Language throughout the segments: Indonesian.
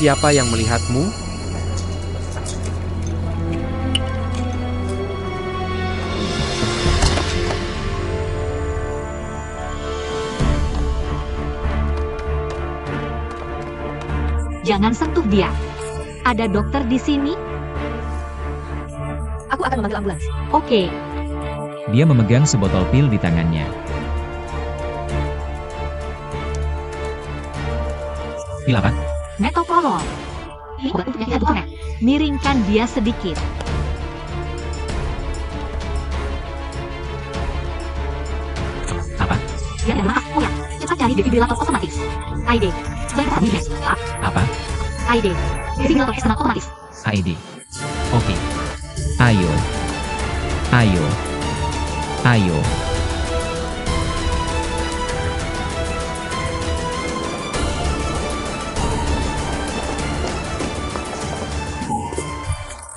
Siapa yang melihatmu? Jangan sentuh dia. Ada dokter di sini? Aku akan memanggil ambulans. Oke. Dia memegang sebotol pil di tangannya. Pil apa? Metoprolol. Ini obat untuk nyeri hati. Miringkan dia sedikit. Apa? Dia adalah ya. Cepat cari defibrilator otomatis. ID. Apa? ID. Defibrilator eksternal otomatis. AED. Oke. Ayo. Ayo. Ayo.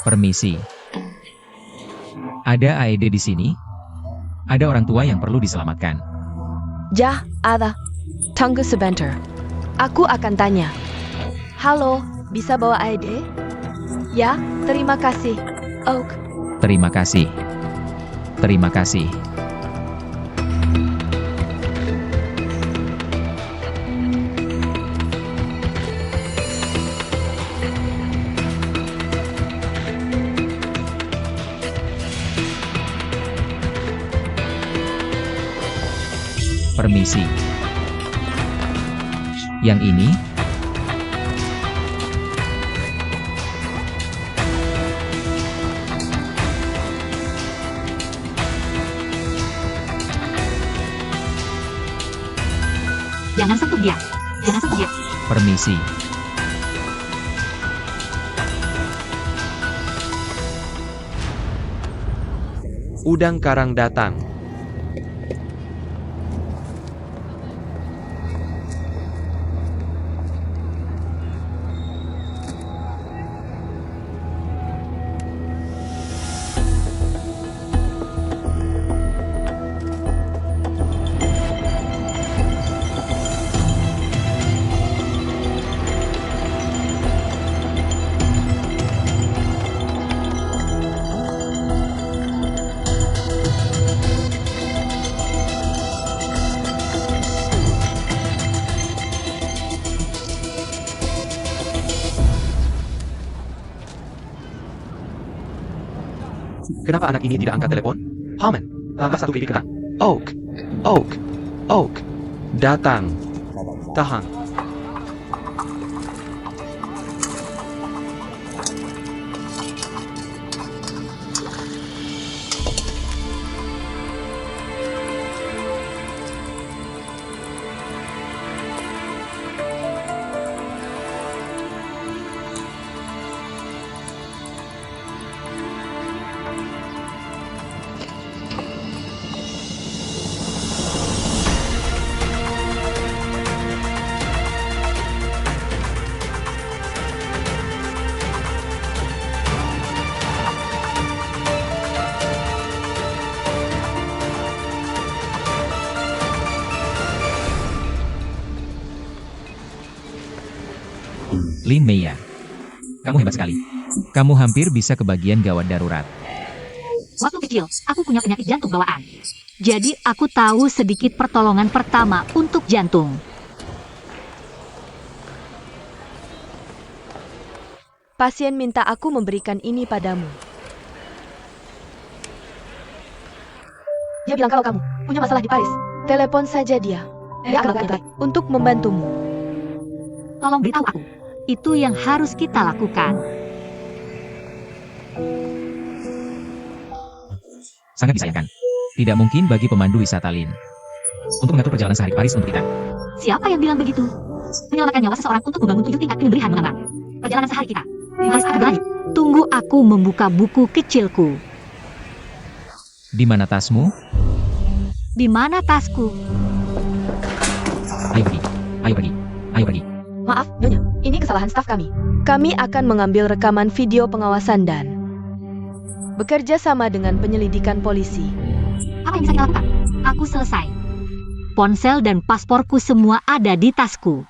Permisi. Ada AED di sini? Ada orang tua yang perlu diselamatkan. Ja, ada. Tunggu sebentar. Aku akan tanya. Halo, bisa bawa ID? Ya, terima kasih. Oak. Terima kasih. Terima kasih. Permisi. Yang ini? Jangan sentuh dia. Jangan sentuh dia. Permisi. Udang karang datang. Kenapa anak ini tidak angkat telepon? Harmon, tambah satu pipi kena. Oak, Oak, Oak, datang. Tahan. Lin Meia. Kamu hebat sekali. Kamu hampir bisa ke bagian gawat darurat. Waktu kecil, aku punya penyakit jantung bawaan. Jadi aku tahu sedikit pertolongan pertama untuk jantung. Pasien minta aku memberikan ini padamu. Dia bilang kalau kamu punya masalah di Paris, telepon saja dia. Dia akan melakukan untuk membantumu. Tolong beritahu aku. Itu yang harus kita lakukan. Sangat disayangkan. Tidak mungkin bagi pemandu wisata Lin untuk mengatur perjalanan sehari Paris untuk kita. Siapa yang bilang begitu? Menyelamatkan nyawa seseorang untuk membangun 7 tingkat pemberian mengembang. Perjalanan sehari kita. Harus ada berlanjut. Tunggu aku membuka buku kecilku. Di mana tasmu? Di mana tasku? Ayo pergi. Ayo pergi. Ayo pergi. Maaf, Nyonya, ini kesalahan staf kami. Kami akan mengambil rekaman video pengawasan dan bekerja sama dengan penyelidikan polisi. Apa yang bisa kita lakukan? Aku selesai. Ponsel dan pasporku semua ada di tasku.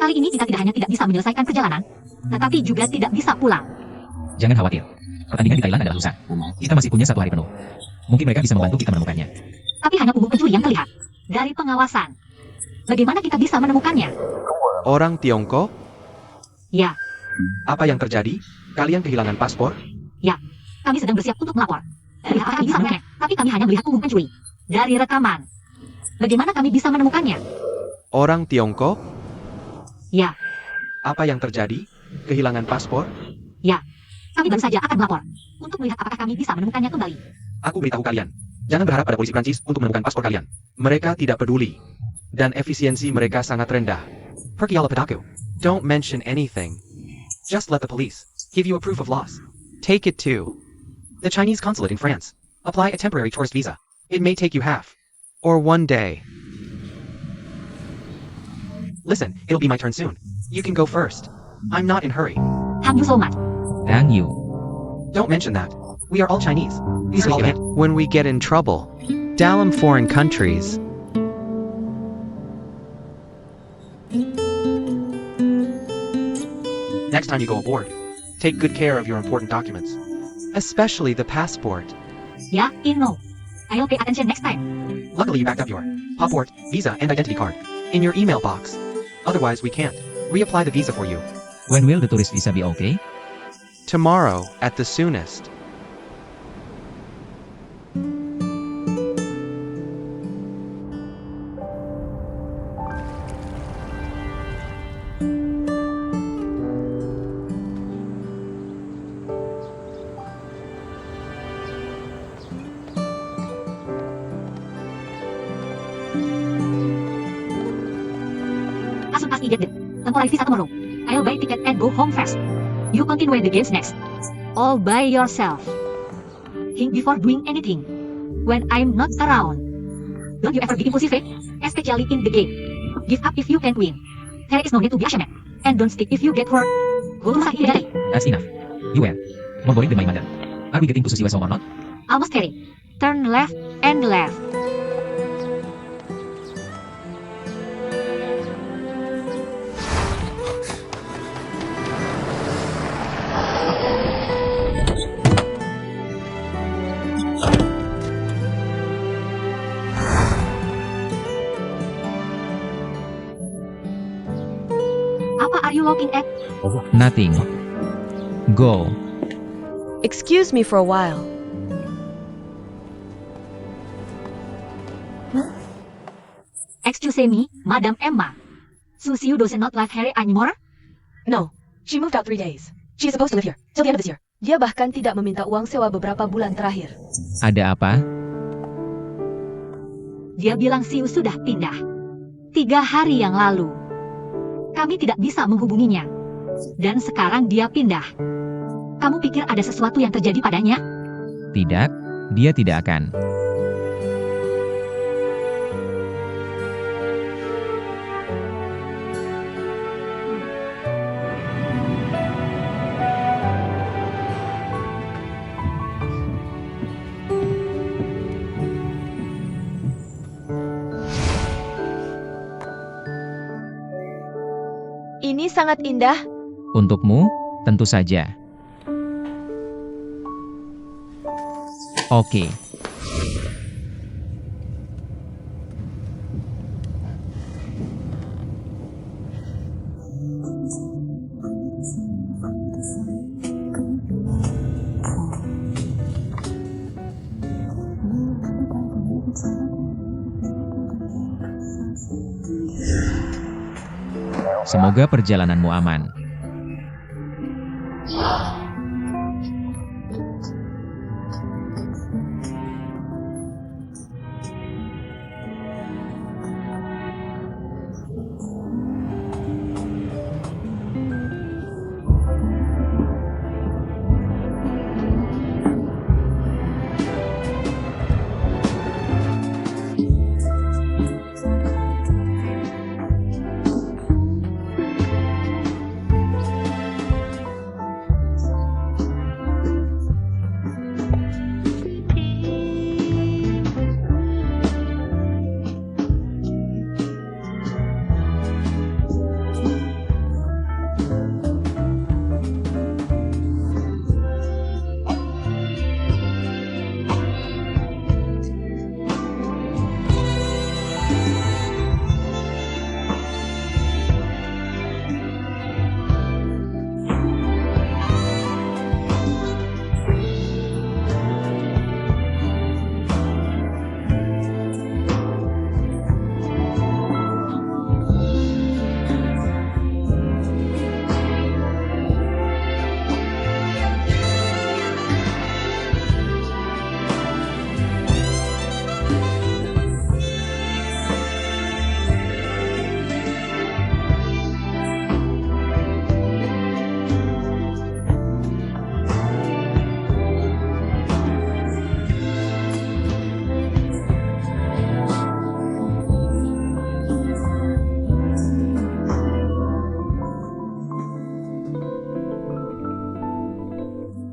Kali ini kita tidak hanya tidak bisa menyelesaikan perjalanan, tetapi juga tidak bisa pulang. Jangan khawatir. Pertandingan di Thailand adalah lusa. Kita masih punya 1 hari penuh. Mungkin mereka bisa membantu kita menemukannya. Tapi hanya punggung pencuri yang terlihat. Dari pengawasan. Bagaimana kita bisa menemukannya? Orang Tiongkok? Ya, Apa yang terjadi? Kalian kehilangan paspor? kami sedang bersiap untuk melapor. Lihat kami bisa menemukannya, tapi kami hanya melihat punggung pencuri. Dari rekaman. Bagaimana kami bisa menemukannya? Orang Tiongkok? Ya, Apa yang terjadi? Kehilangan paspor? kami baru saja akan melapor. Untuk melihat apakah kami bisa menemukannya kembali. Aku beritahu kalian. Jangan berharap pada polisi Prancis untuk menemukan paspor kalian. Mereka tidak peduli. Dan efisiensi mereka sangat rendah. Pergi ala padaku. Don't mention anything. Just let the police give you a proof of loss. Take it to the Chinese consulate in France. Apply a temporary tourist visa. It may take you half or 1 day. Listen, it'll be my turn soon. You can go first. I'm not in hurry. Thank you so much. Thank you. Don't mention that. We are all Chinese. These are all when we get in trouble. Dalam foreign countries. Next time you go aboard, take good care of your important documents. Especially the passport. Ya, Inno. I'll pay attention next time. Luckily you backed up your passport, visa, and identity card in your email box. Otherwise we can't reapply the visa for you. When will the tourist visa be okay? Tomorrow, at the soonest. As soon as I get the temporary visa tomorrow, I'll buy ticket and go home fast. You continue the games next. All by yourself. Think before doing anything. When I'm not around. Don't you ever be impulsive, especially in the game. Give up if you can't win. There is no need to be ashamed. And don't stick if you get hurt. Go to Sahidari. That's enough. You were more boring than my mother. Are we getting to Sushi or not? Almost Harry. Turn left and left. Apa are you looking at? Nothing. Go. Excuse me for a while. Excuse me, Madam Emma. Susie does not like Harry anymore? No, she moved out 3 days. She's supposed to live here till the end of this year. Dia bahkan tidak meminta uang sewa beberapa bulan terakhir. Ada apa? Dia bilang Siu sudah pindah. 3 hari yang lalu. Kami tidak bisa menghubunginya. Dan sekarang dia pindah. Kamu pikir ada sesuatu yang terjadi padanya? Tidak, dia tidak akan. Ini sangat indah. Untukmu, tentu saja. Oke. Semoga perjalananmu aman.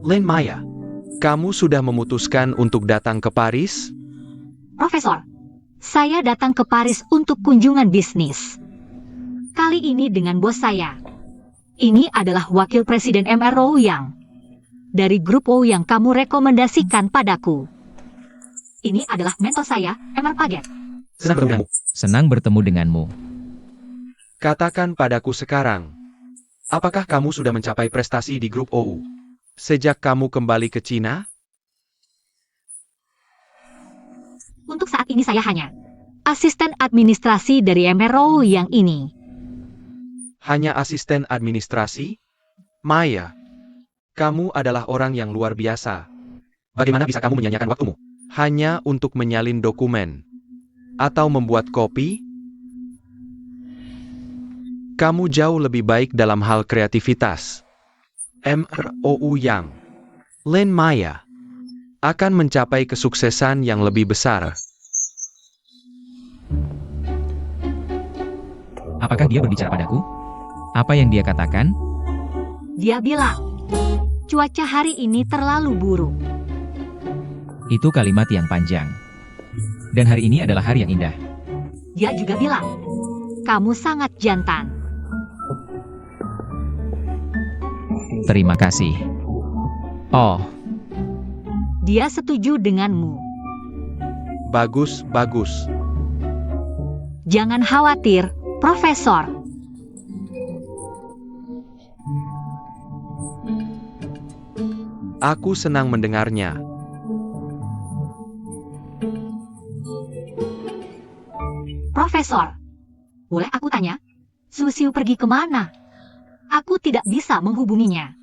Lin Maya, kamu sudah memutuskan untuk datang ke Paris? Profesor, saya datang ke Paris untuk kunjungan bisnis. Kali ini dengan bos saya. Ini adalah wakil presiden MRO Yang. Dari grup O yang kamu rekomendasikan padaku. Ini adalah mentor saya, MR Paget. Senang bertemu denganmu. Senang bertemu denganmu. Katakan padaku sekarang, apakah kamu sudah mencapai prestasi di grup OU? Sejak kamu kembali ke Cina? Untuk saat ini saya hanya asisten administrasi dari MRO yang ini. Hanya asisten administrasi? Maya, kamu adalah orang yang luar biasa. Bagaimana bisa kamu menyanyiakan waktumu? Hanya untuk menyalin dokumen? Atau membuat kopi? Kamu jauh lebih baik dalam hal kreativitas. MROU Yang, Lin Maya, akan mencapai kesuksesan yang lebih besar. Apakah dia berbicara padaku? Apa yang dia katakan? Dia bilang, cuaca hari ini terlalu buruk. Itu kalimat yang panjang. Dan hari ini adalah hari yang indah. Dia juga bilang, kamu sangat jantan. Terima kasih. Oh, Dia setuju denganmu. Bagus, bagus. Jangan khawatir, Profesor. Aku senang mendengarnya. Profesor, boleh aku tanya? Susiu pergi kemana? Aku tidak bisa menghubunginya.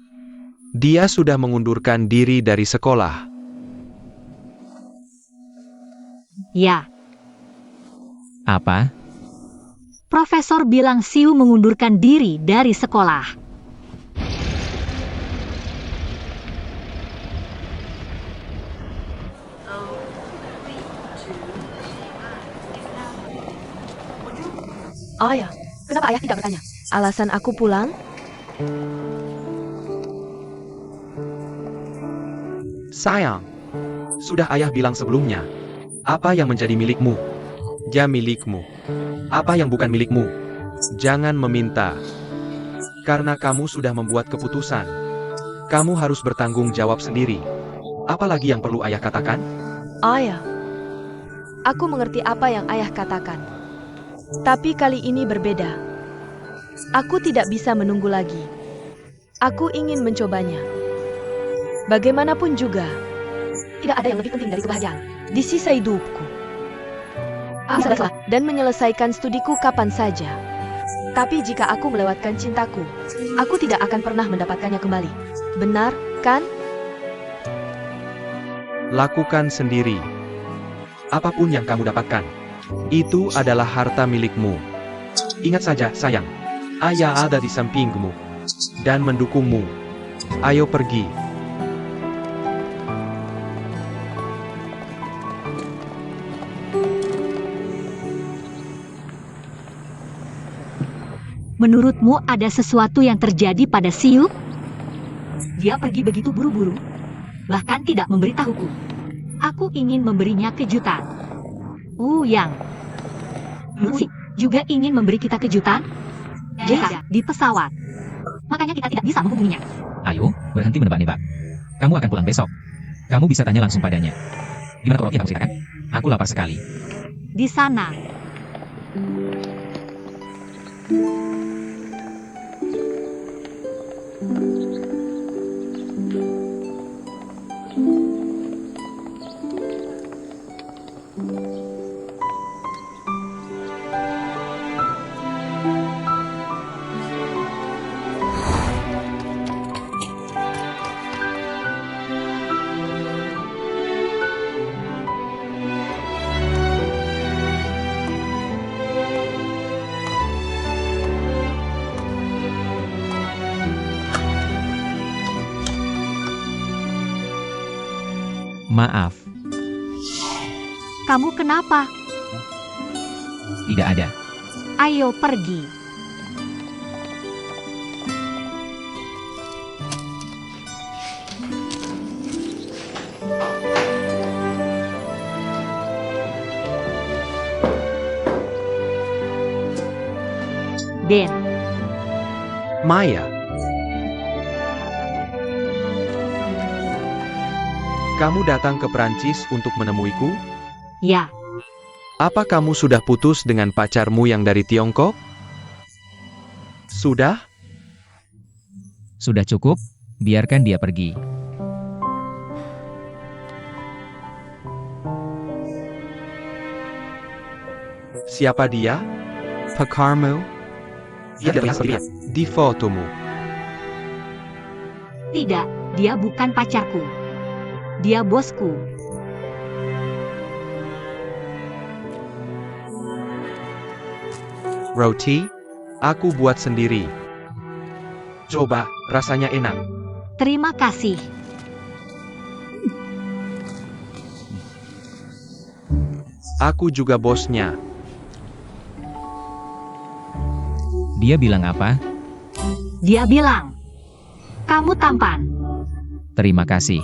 Dia sudah mengundurkan diri dari sekolah. Ya, apa? Profesor bilang Siu mengundurkan diri dari sekolah. Ayah, kenapa ayah tidak bertanya? Alasan aku pulang? Sayang, sudah ayah bilang sebelumnya. Apa yang menjadi milikmu? Ya milikmu. Apa yang bukan milikmu? Jangan meminta. Karena kamu sudah membuat keputusan. Kamu harus bertanggung jawab sendiri. Apalagi yang perlu ayah katakan? Ayah, aku mengerti apa yang ayah katakan. Tapi kali ini berbeda. Aku tidak bisa menunggu lagi. Aku ingin mencobanya. Bagaimanapun juga, tidak ada yang lebih penting dari kebahagiaan di sisa hidupku. Dan menyelesaikan studiku kapan saja. Tapi jika aku melewatkan cintaku, aku tidak akan pernah mendapatkannya kembali. Benar, kan? Lakukan sendiri. Apapun yang kamu dapatkan, itu adalah harta milikmu. Ingat saja, sayang. Ayah ada di sampingmu dan mendukungmu. Ayo pergi. Menurutmu ada sesuatu yang terjadi pada Siu? Dia pergi begitu buru-buru, bahkan tidak memberitahuku. Aku ingin memberinya kejutan. Yang Lucy juga ingin memberi kita kejutan? Jika di pesawat. Makanya kita tidak bisa menghubunginya. Ayo, berhenti menebak-nebak. Kamu akan pulang besok. Kamu bisa tanya langsung padanya. Gimana kalau kamu ceritakan? Aku lapar sekali. Di sana. Maaf, Kamu kenapa? tidak ada. Ayo pergi. Ben. Maya. Kamu datang ke Prancis untuk menemuiku? Ya, Apa kamu sudah putus dengan pacarmu yang dari Tiongkok? Sudah? Sudah cukup, biarkan dia pergi. Siapa dia? Pacarmu? Dia terlihat seperti dia. Di fotomu. tidak, dia bukan pacarku. Dia bosku. Roti? Aku buat sendiri. Coba, rasanya enak. Terima kasih. Aku juga bosnya. Dia bilang apa? Dia bilang, kamu tampan. Terima kasih.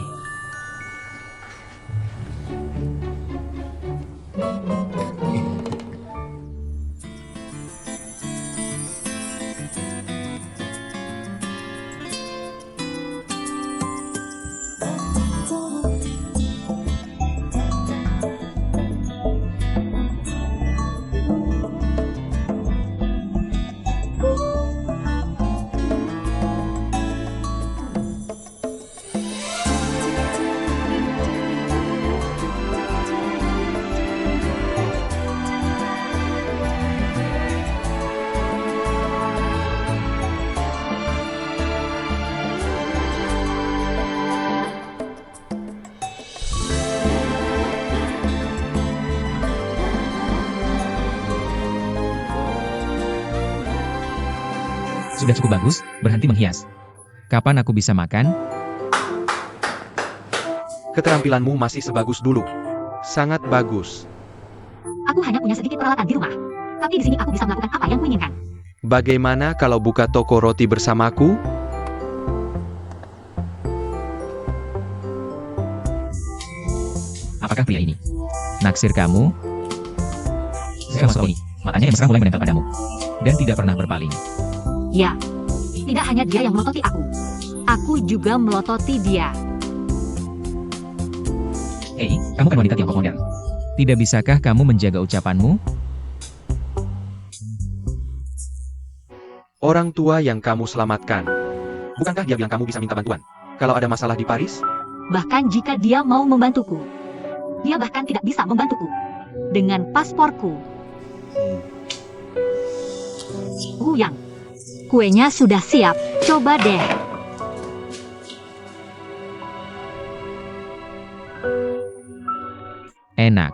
Sudah cukup bagus, berhenti menghias. Kapan aku bisa makan? Keterampilanmu masih sebagus dulu. Sangat bagus. Aku hanya punya sedikit peralatan di rumah. Tapi di sini aku bisa melakukan apa yang kuinginkan. Bagaimana kalau buka toko roti bersamaku? Apakah pria ini naksir kamu? Jika masuk ini, matanya yang mesra mulai menempel padamu. Dan tidak pernah berpaling. Ya, tidak hanya dia yang melototi aku. Aku juga melototi dia. Hei, kamu kan wanita Tiongkok modern. Tidak bisakah kamu menjaga ucapanmu? Orang tua yang kamu selamatkan. Bukankah dia bilang kamu bisa minta bantuan? Kalau ada masalah di Paris? Bahkan jika dia mau membantuku. Dia bahkan tidak bisa membantuku. Dengan pasporku. Yang kuenya sudah siap. Coba deh. Enak.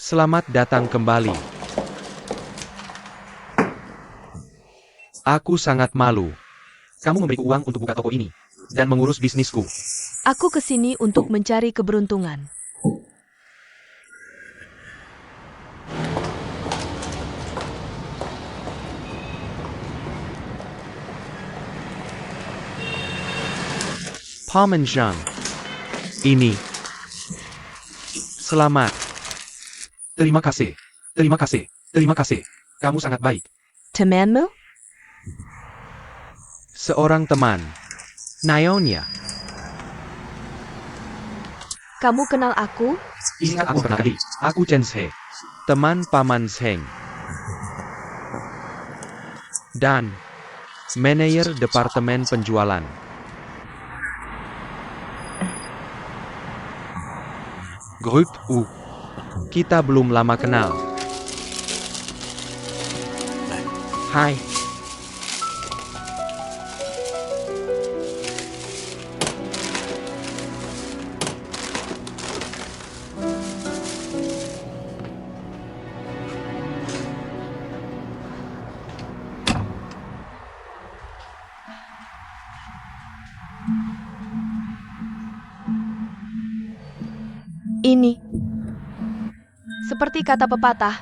Selamat datang kembali. Aku sangat malu. Kamu memberiku uang untuk buka toko ini dan mengurus bisnisku. Aku kesini untuk mencari keberuntungan. Parmesan. Ini. Selamat. Terima kasih. Terima kasih. Terima kasih. Kamu sangat baik. Temanmu? Seorang teman. Naonya. Kamu kenal aku? Ingat aku pernah tadi. Aku Chen She. Teman Paman Zheng. Dan manajer departemen penjualan. Grup U. Kita belum lama kenal. Hai. Ini seperti kata pepatah.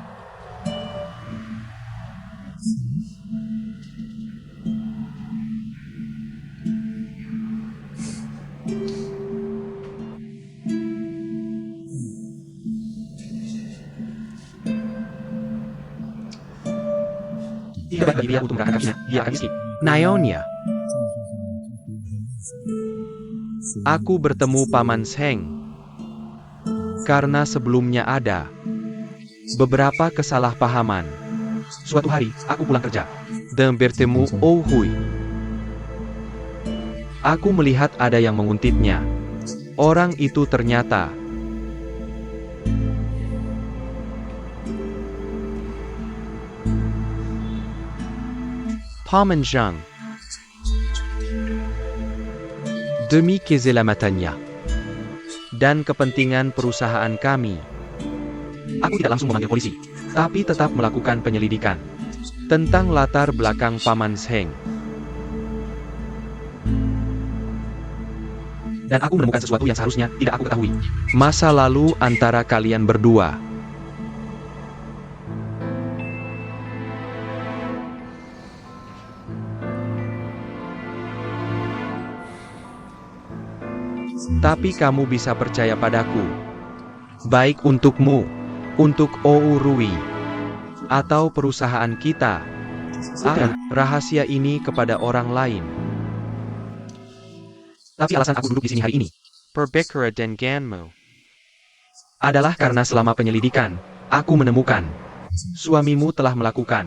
Tidak baik bagi dia untuk mengangkat kakinya, dia akan miskin. Naonya. Aku bertemu Paman Sheng. Karena sebelumnya ada beberapa kesalahpahaman. Suatu hari, aku pulang kerja dan bertemu Oh Hui. Aku melihat ada yang menguntitnya. Orang itu ternyata Paman Zhang. Demi keselamatannya dan kepentingan perusahaan kami, aku tidak langsung memanggil polisi, tapi tetap melakukan penyelidikan tentang latar belakang Paman Sheng. Dan aku menemukan sesuatu yang seharusnya tidak aku ketahui. Masa lalu antara kalian berdua. Tapi kamu bisa percaya padaku. Baik untukmu, untuk Oh Rui, atau perusahaan kita. Akan rahasia ini kepada orang lain. Tapi alasan aku duduk di sini hari ini, Perbekara dan Ganmu, adalah karena selama penyelidikan, aku menemukan suamimu telah melakukan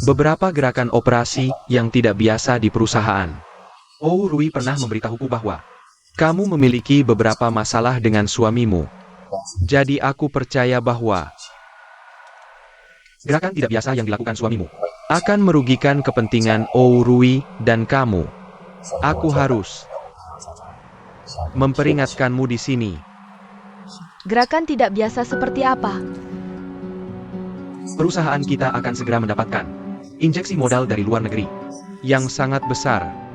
beberapa gerakan operasi yang tidak biasa di perusahaan. Oh Rui pernah memberitahuku bahwa kamu memiliki beberapa masalah dengan suamimu. Jadi aku percaya bahwa gerakan tidak biasa yang dilakukan suamimu akan merugikan kepentingan Oh Rui dan kamu. Aku harus memperingatkanmu di sini. Gerakan tidak biasa seperti apa? Perusahaan kita akan segera mendapatkan injeksi modal dari luar negeri yang sangat besar.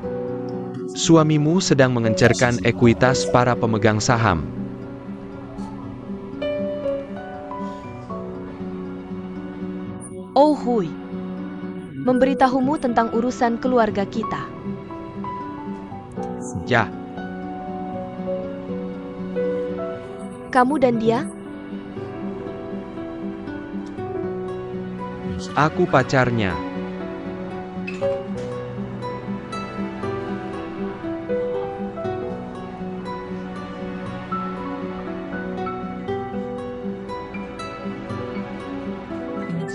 Suamimu sedang mengencerkan ekuitas para pemegang saham. Oh Hui, memberitahumu tentang urusan keluarga kita. Ya, Kamu dan dia? aku pacarnya.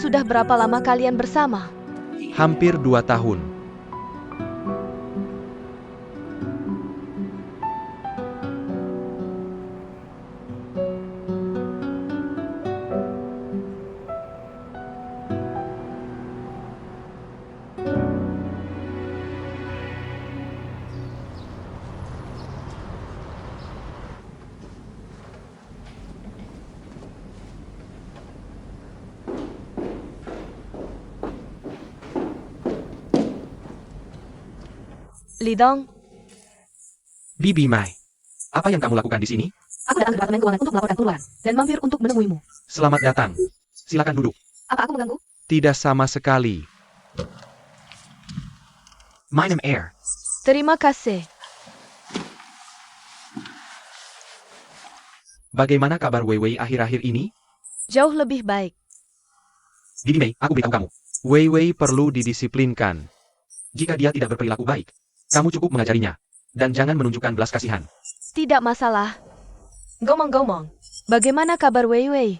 Sudah berapa lama kalian bersama? Hampir 2 tahun. Lidong, Bibi Mai, apa yang kamu lakukan di sini? Aku datang ke Departemen Keuangan untuk melaporkan keluar dan mampir untuk menemuimu. Selamat datang. Silakan duduk. Apa aku mengganggu? Tidak sama sekali. My name Air. terima kasih. Bagaimana kabar Wei Wei akhir-akhir ini? Jauh lebih baik. Bibi Mei, aku beritahu kamu. Wei Wei perlu didisiplinkan. Jika dia tidak berperilaku baik, kamu cukup mengajarinya. Dan jangan menunjukkan belas kasihan. Tidak masalah. Gomong-gomong, bagaimana kabar Wei Wei?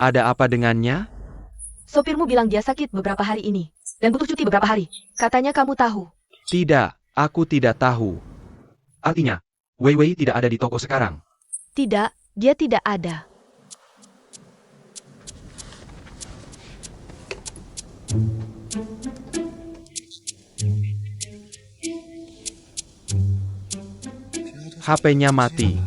Ada apa dengannya? Sopirmu bilang dia sakit beberapa hari ini dan butuh cuti beberapa hari. Katanya kamu tahu. Tidak, aku tidak tahu. Artinya, Wei Wei tidak ada di toko sekarang. Tidak, dia tidak ada. HP-nya mati.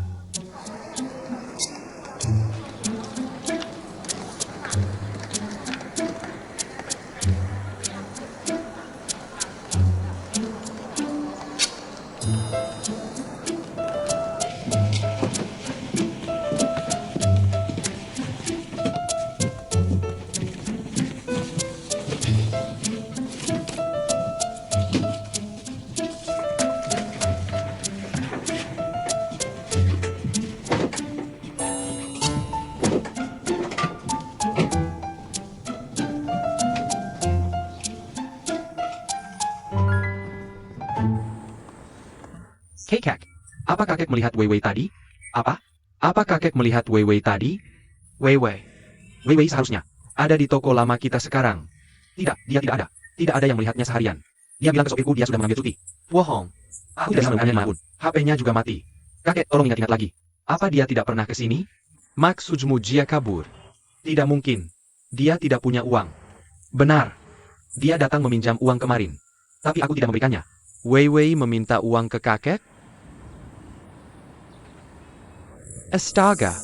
Kakek, apa kakek melihat Weiwei tadi? Apa? Apa kakek melihat Weiwei tadi? Weiwei seharusnya ada di toko lama kita sekarang. Tidak, dia tidak ada. Tidak ada yang melihatnya seharian. Dia bilang ke sopirku dia sudah mengambil cuti. Bohong. Aku tidak bisa menemukannya dimanapun. HP-nya juga mati. Kakek, tolong ingat-ingat lagi. Apa dia tidak pernah ke sini? Maksudmu dia kabur? Tidak mungkin. Dia tidak punya uang. Benar. Dia datang meminjam uang kemarin. Tapi aku tidak memberikannya. Weiwei meminta uang ke kakek? Astaga.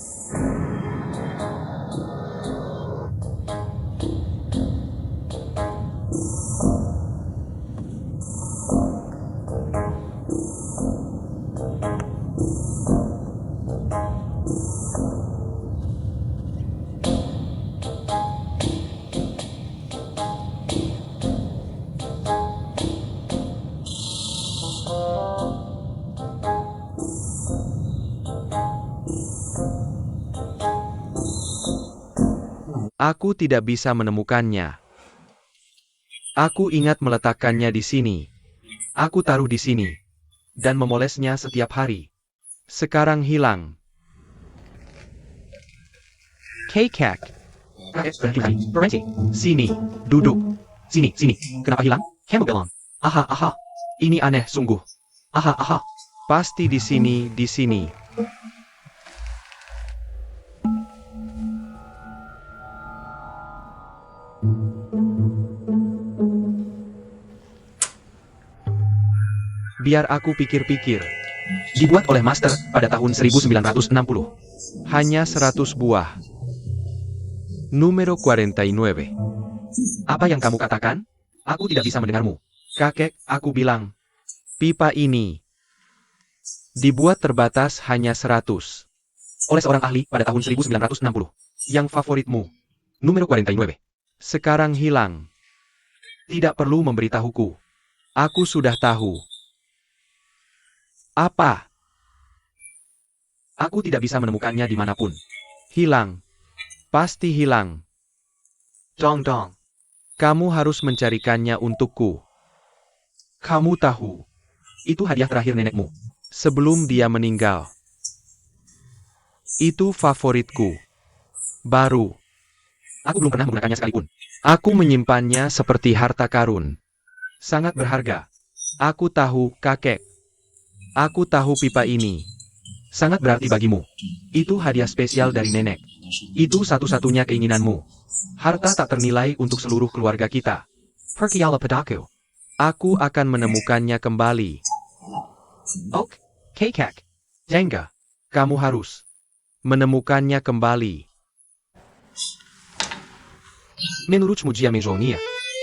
Aku tidak bisa menemukannya. Aku ingat meletakkannya di sini. Aku taruh di sini. Dan memolesnya setiap hari. Sekarang hilang. Kakek. Berhenti. Sini. Duduk. Sini. Kenapa hilang? Kamu belum. Aha. Ini aneh sungguh. Aha. Pasti di sini. Biar aku pikir-pikir. Dibuat oleh Master pada tahun 1960. Hanya 100 buah. Numero 49. Apa yang kamu katakan? Aku tidak bisa mendengarmu. Kakek, aku bilang. Pipa ini dibuat terbatas hanya 100. Oleh seorang ahli pada tahun 1960. Yang favoritmu? Numero 49. Sekarang hilang. Tidak perlu memberitahuku. Aku sudah tahu. Apa? Aku tidak bisa menemukannya dimanapun. Hilang. Pasti hilang. Dong. Kamu harus mencarikannya untukku. Kamu tahu. Itu hadiah terakhir nenekmu. Sebelum dia meninggal. Itu favoritku. Baru. Aku belum pernah menggunakannya sekalipun. Aku menyimpannya seperti harta karun. Sangat berharga. Aku tahu, kakek. Aku tahu pipa ini. Sangat berarti bagimu. Itu hadiah spesial dari nenek. Itu satu-satunya keinginanmu. Harta tak ternilai untuk seluruh keluarga kita. Perkiala padaku. Aku akan menemukannya kembali. Ok, kakek. Jengga. Kamu harus menemukannya kembali. Menurut Mujia Mezonia,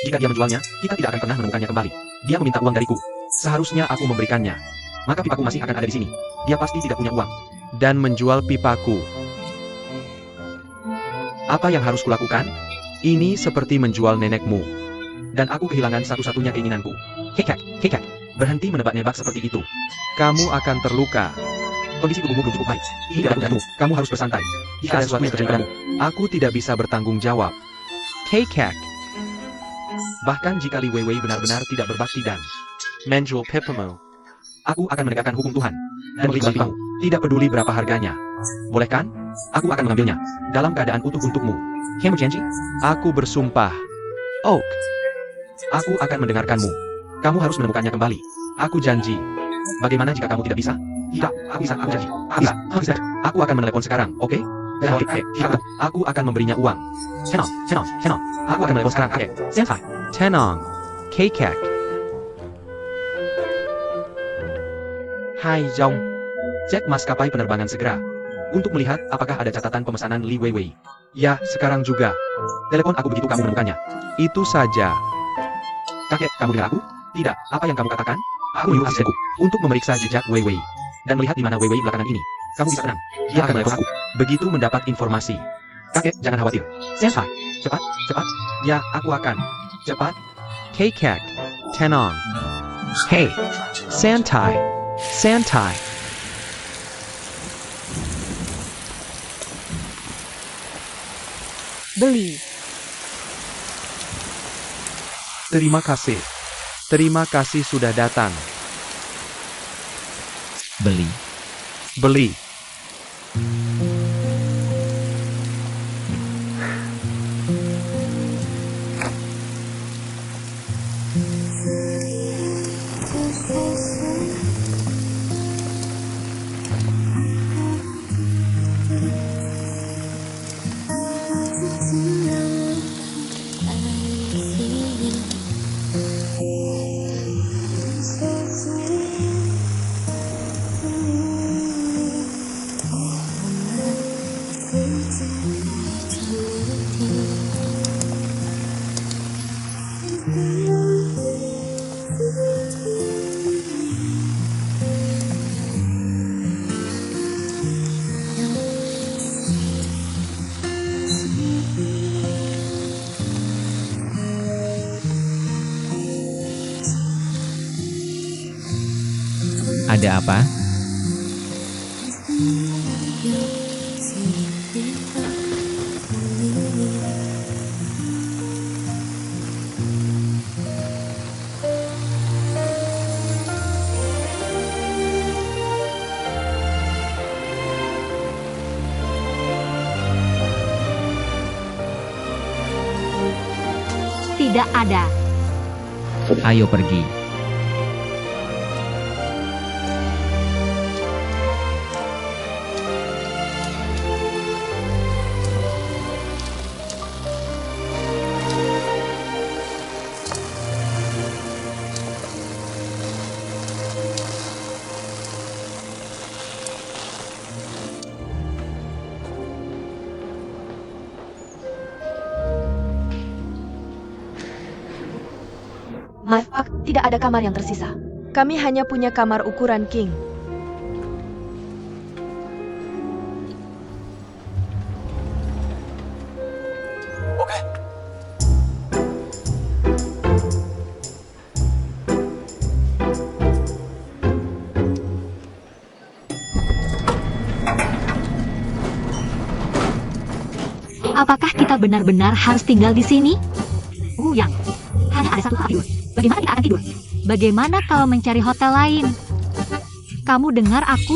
jika dia menjualnya, kita tidak akan pernah menemukannya kembali. Dia meminta uang dariku. Seharusnya aku memberikannya. Maka pipaku masih akan ada di sini. Dia pasti tidak punya uang. Dan menjual pipaku. Apa yang harus kulakukan? Ini seperti menjual nenekmu. Dan aku kehilangan satu-satunya keinginanku. Kakek. Berhenti menebak-nebak seperti itu. Kamu akan terluka. Kondisi tubuhmu belum cukup baik. Ini tidak jatuh. Kamu harus bersantai. Jika ada sesuatu yang terjadi padamu, aku tidak bisa bertanggung jawab. Kakek. Bahkan jika Li Weiwei benar-benar tidak berbakti dan menjual pipamu, aku akan menegakkan hukum Tuhan dan membeli pipamu. Tidak peduli berapa harganya. Boleh kan? Aku akan mengambilnya dalam keadaan utuh untukmu. Kamu janji? Aku bersumpah. Oak. Aku akan mendengarkanmu. Kamu harus menemukannya kembali. Aku janji. Bagaimana jika kamu tidak bisa? Tidak, aku bisa. Aku janji. Aku bisa. Aku akan menelepon sekarang, oke? Aku akan memberinya uang. Tenang. Aku akan menelepon sekarang, kakek. Santai. Tenang. Kakek. Hai Zhong. Cek maskapai penerbangan segera. Untuk melihat apakah ada catatan pemesanan Li Weiwei. Ya, sekarang juga. Telepon aku begitu kamu menemukannya. Itu saja. Kakek, kamu dengar aku? Tidak, apa yang kamu katakan? Aku menyuruh asistenku untuk memeriksa jejak Weiwei. Dan melihat di mana Weiwei belakangan ini. Kamu bisa tenang. Dia akan menelepon aku. Begitu mendapat informasi. Kakek, jangan khawatir. Santai. Cepat. Ya, aku akan. Cepat. Kakek. Tenang. Hey. Santai. Beli. Terima kasih sudah datang. Beli. Beli. Ada apa? Tidak ada. Ayo pergi. Maaf, Pak, tidak ada kamar yang tersisa. Kami hanya punya kamar ukuran king. Apakah kita benar-benar harus tinggal di sini? Yang hanya ada satu tempat tidur. Bagaimana kita akan tidur? Bagaimana kalau mencari hotel lain? Kamu dengar aku?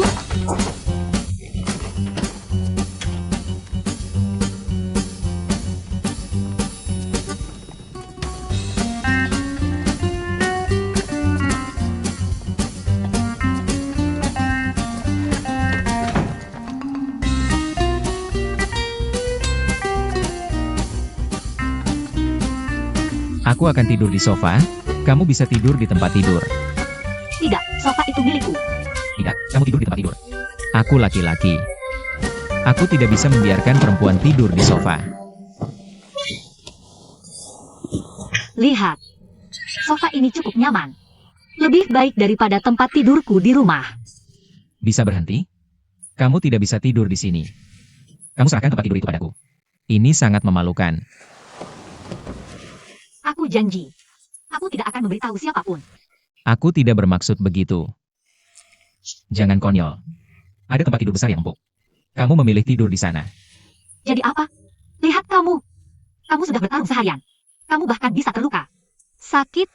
Aku akan tidur di sofa, kamu bisa tidur di tempat tidur. Tidak, sofa itu milikku. Tidak, kamu tidur di tempat tidur. Aku laki-laki. Aku tidak bisa membiarkan perempuan tidur di sofa. Lihat, sofa ini cukup nyaman. Lebih baik daripada tempat tidurku di rumah. Bisa berhenti? Kamu tidak bisa tidur di sini. Kamu serahkan tempat tidur itu padaku. Ini sangat memalukan. Aku janji, aku tidak akan memberitahu siapapun. Aku tidak bermaksud begitu. Jangan konyol. Ada tempat tidur besar yang empuk. Kamu memilih tidur di sana. Jadi apa? Lihat kamu. Kamu sudah bertarung seharian. Kamu bahkan bisa terluka. Sakit.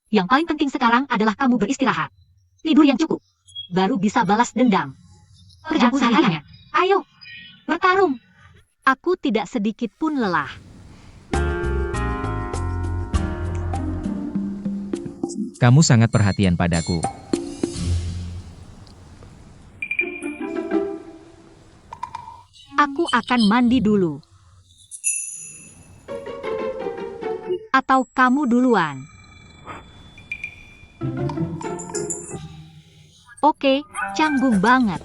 Yang paling penting sekarang adalah kamu beristirahat. Tidur yang cukup. Baru bisa balas dendam. Kerjaku seharian. Ayo, bertarung. Aku tidak sedikit pun lelah. Kamu sangat perhatian padaku. Aku akan mandi dulu. Atau kamu duluan? Oke, canggung banget.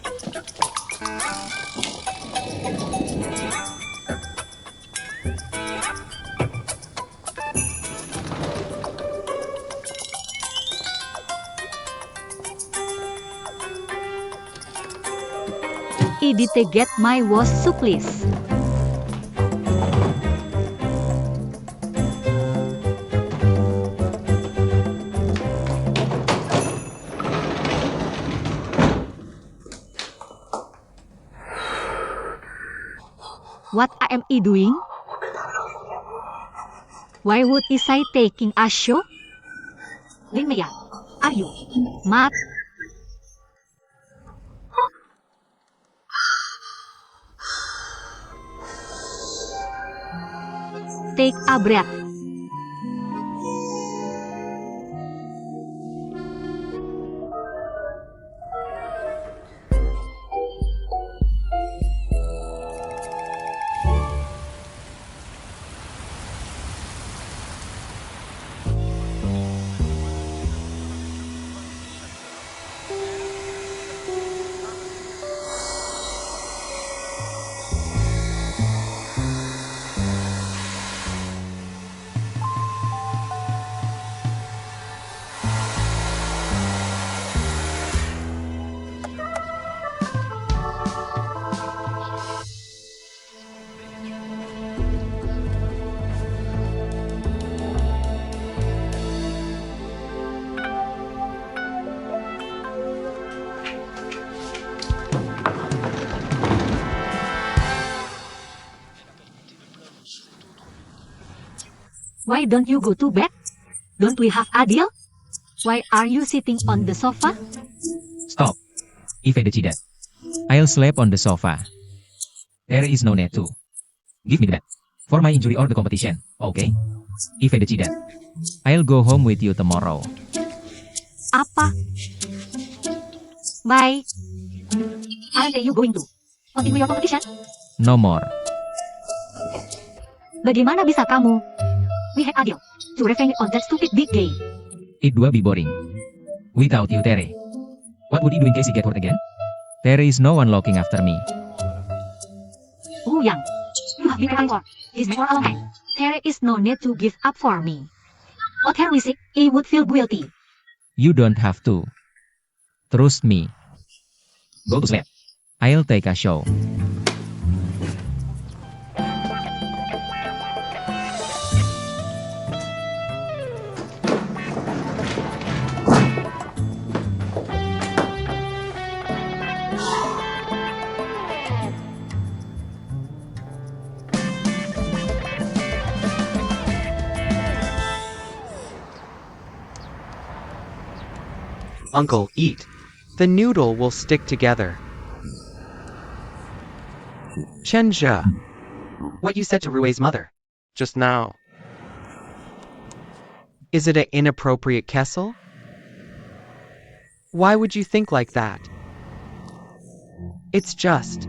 Idite get my was suplis. What am I doing? Why would I taking a show? Lin Mei, are you mad? take a breath. Why don't you go to bed? Don't we have a deal? Why are you sitting on the sofa? Stop. If I decide that, I'll sleep on the sofa. There is no need to. Give me that. For my injury or the competition, okay? If I decide that, I'll go home with you tomorrow. Apa? Bye. Aren't you going to continue your competition? No more. Bagaimana bisa kamu? We had a deal to revenge on that stupid big game. It will be boring. Without you, Terry. What would he do in case he get hurt again? There is no one looking after me. Oh Yang, you have been crying for his name for a long time. There is no need to give up for me. What her sick, he would feel guilty. You don't have to. Trust me. Go to sleep. I'll take a show. Uncle, eat. The noodle will stick together. Chenja. What you said to Rue's mother just now. Is it an inappropriate Kessel? Why would you think like that? It's just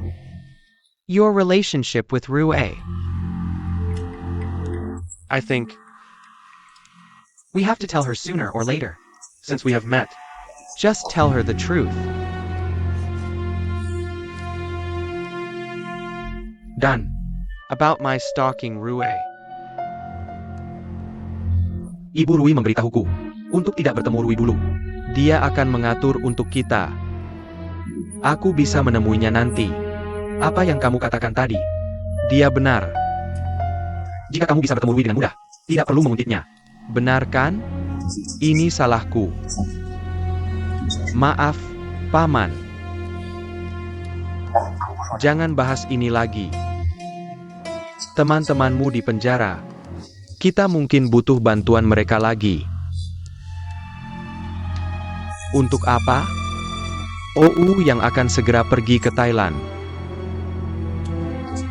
your relationship with Rue. I think we have to tell her sooner or later, since we have met. Just tell her the truth. Done. About my stalking Rue. Ibu Rui memberitahuku untuk tidak bertemu Rui dulu. Dia akan mengatur untuk kita. Aku bisa menemuinya nanti. Apa yang kamu katakan tadi? Dia benar. Jika kamu bisa bertemu Rui dengan mudah, tidak perlu menguntitnya. Benar kan? Ini salahku. Maaf, Paman. Jangan bahas ini lagi. Teman-temanmu di penjara. Kita mungkin butuh bantuan mereka lagi. Untuk apa? OU yang akan segera pergi ke Thailand.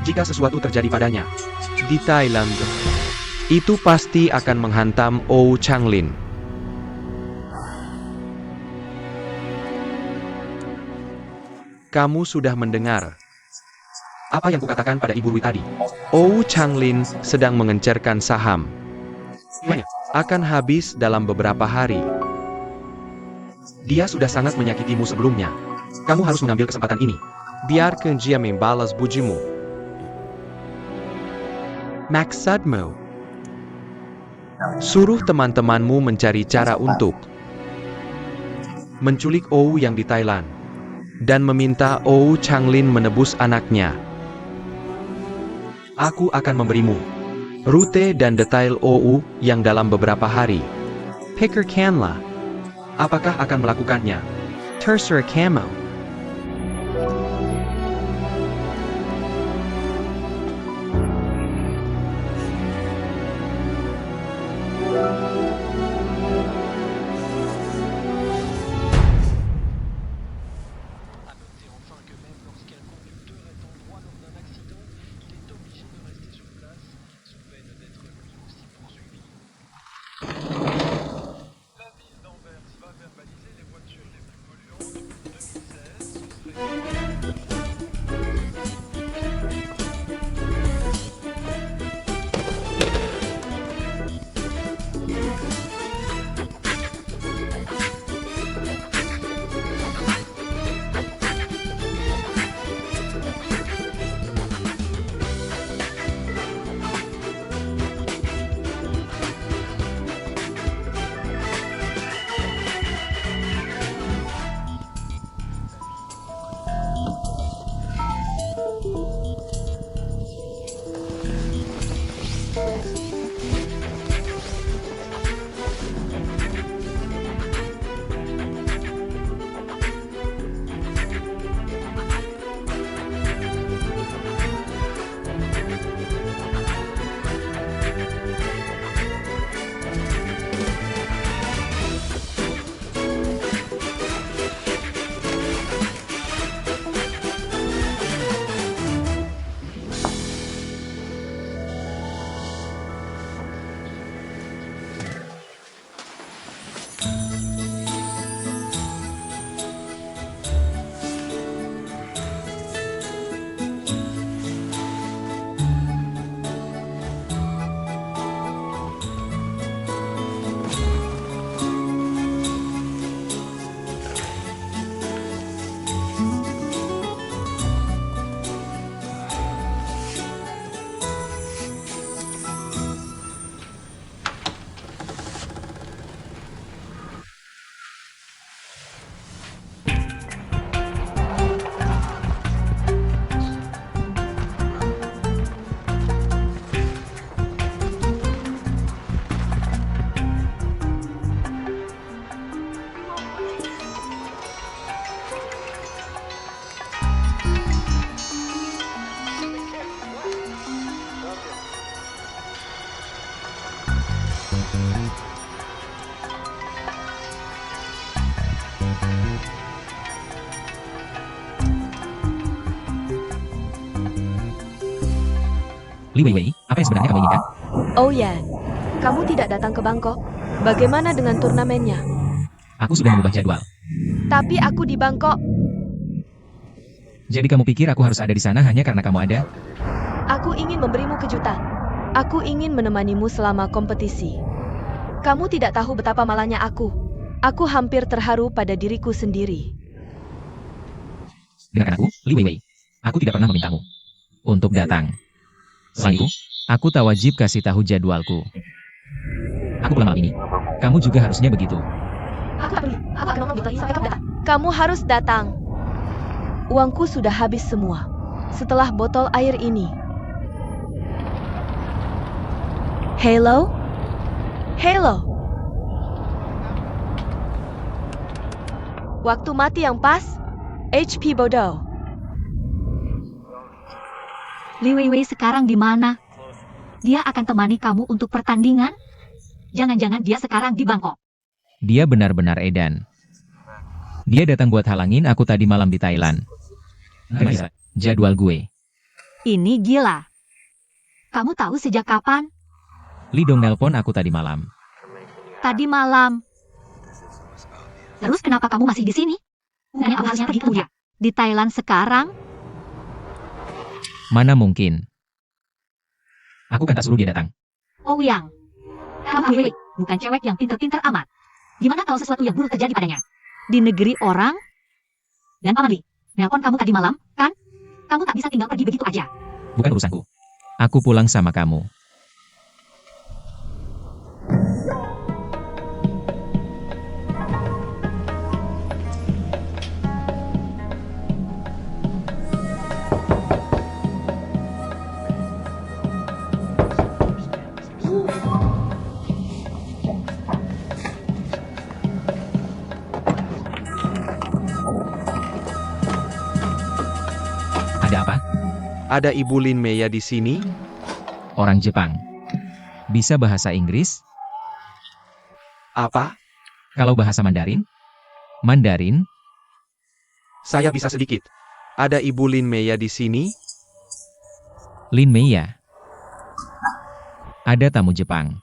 Jika sesuatu terjadi padanya di Thailand, itu pasti akan menghantam OU Changlin. Kamu sudah mendengar apa yang kukatakan pada Ibu Rui tadi? OU Changlin sedang mengencerkan saham. Akan habis dalam beberapa hari. Dia sudah sangat menyakitimu sebelumnya. Kamu harus mengambil kesempatan ini. Biarkan dia membalas bujimu. Maksudmu? Suruh teman-temanmu mencari cara untuk menculik OU yang di Thailand dan meminta OU Changlin menebus anaknya. Aku akan memberimu rute dan detail OU yang dalam beberapa hari. Pikirkanlah. Apakah akan melakukannya? Terserah kamu. Conducteur est en droit lors d'un accident, il est obligé de rester sur place, sous peine d'être Li Weiwei, apa yang sebenarnya kamu inginkan? Oh ya, kamu tidak datang ke Bangkok? Bagaimana dengan turnamennya? Aku sudah mengubah jadwal. Tapi aku di Bangkok. Jadi kamu pikir aku harus ada di sana hanya karena kamu ada? Aku ingin memberimu kejutan. Aku ingin menemanimu selama kompetisi. Kamu tidak tahu betapa malahnya aku. Aku hampir terharu pada diriku sendiri. Dengarkan aku, Li Weiwei. Aku tidak pernah memintamu untuk datang. Selain itu, aku tak wajib kasih tahu jadwalku. Aku pulang malam ini. Kamu juga harusnya begitu. Aku tak peduli. Aku akan nongkrong di hotel ini sampai kamu datang. Kamu harus datang. Uangku sudah habis semua. Setelah botol air ini. Hello? Hello? Waktu mati yang pas? HP bodoh. Li Weiwei sekarang di mana? Dia akan temani kamu untuk pertandingan? Jangan-jangan dia sekarang di Bangkok. Dia benar-benar edan. Dia datang buat halangin aku tadi malam di Thailand. Gak bisa. Jadwal gue. Ini gila. Kamu tahu sejak kapan? Li dong nelpon aku tadi malam. Tadi malam. Terus kenapa kamu masih di sini? Bukannya kamu harusnya pergi kerja? Di Thailand sekarang? Mana mungkin. Aku kan tak suruh dia datang. Oh Yang. Kamu Li Weiwei, bukan cewek yang pinter-pinter amat. Gimana kalau sesuatu yang buruk terjadi padanya? Di negeri orang? Dan Paman Li, nelpon kamu tadi malam, kan? Kamu tak bisa tinggal pergi begitu aja. Bukan urusanku. Aku pulang sama kamu. Ada apa? Ada Ibu Lin Meya di sini? Orang Jepang. Bisa bahasa Inggris? Apa? Kalau bahasa Mandarin? Mandarin? Saya bisa sedikit. Ada Ibu Lin Meya di sini? Lin Meya. Ada tamu Jepang.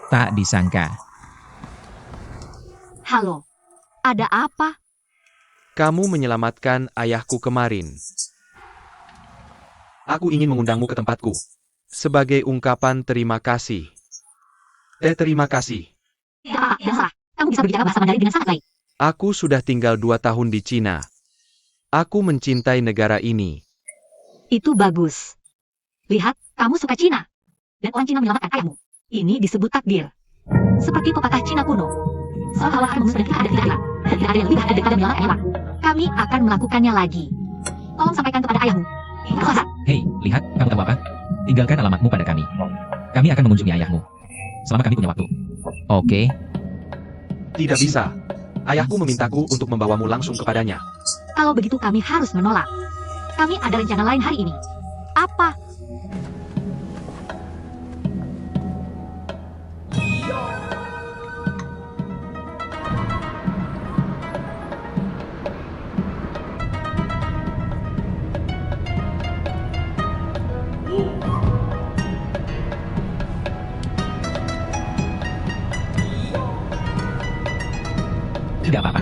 Tak disangka. Halo. Ada apa? Kamu menyelamatkan ayahku kemarin. Aku ingin mengundangmu ke tempatku. Sebagai ungkapan terima kasih. Terima kasih. Tidak salah. Kamu bisa berbicara bahasa Mandarin dengan sangat baik. Aku sudah tinggal 2 tahun di Cina. Aku mencintai negara ini. Itu bagus. Lihat, kamu suka Cina. Dan orang Cina menyelamatkan ayahmu. Ini disebut takdir. Seperti pepatah Cina kuno. Soal Allah akan mengusir dan kita ada tidak hilang. Dan tidak ada yang lebih baik daripada menyelamatkan nyawa. Kami akan melakukannya lagi. Tolong sampaikan kepada ayahmu. Selesai. Hei, lihat, kamu tahu apa? Tinggalkan alamatmu pada kami. Kami akan mengunjungi ayahmu. Selama kami punya waktu. Oke, Tidak bisa. Ayahku memintaku untuk membawamu langsung kepadanya. Kalau begitu kami harus menolak. Kami ada rencana lain hari ini. Apa? tidak apa-apa.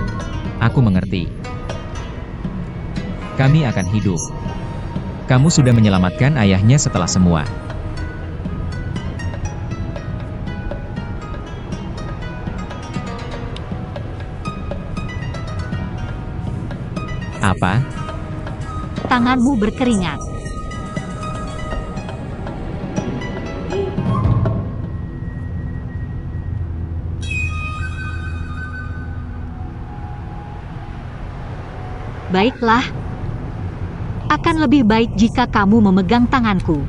Aku mengerti. Kami akan hidup. Kamu sudah menyelamatkan ayahnya setelah semua. Apa? Tanganmu berkeringat. Baiklah. Akan lebih baik jika kamu memegang tanganku.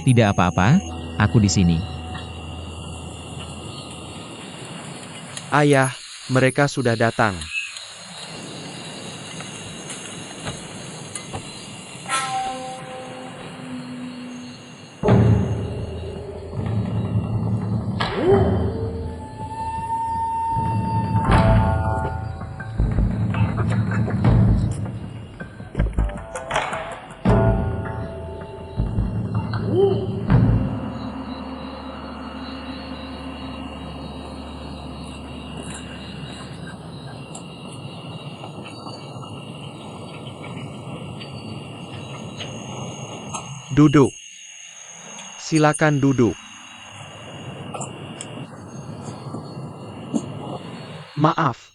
Tidak apa-apa, aku di sini. Ayah, mereka sudah datang. Duduk. Silakan duduk. Maaf,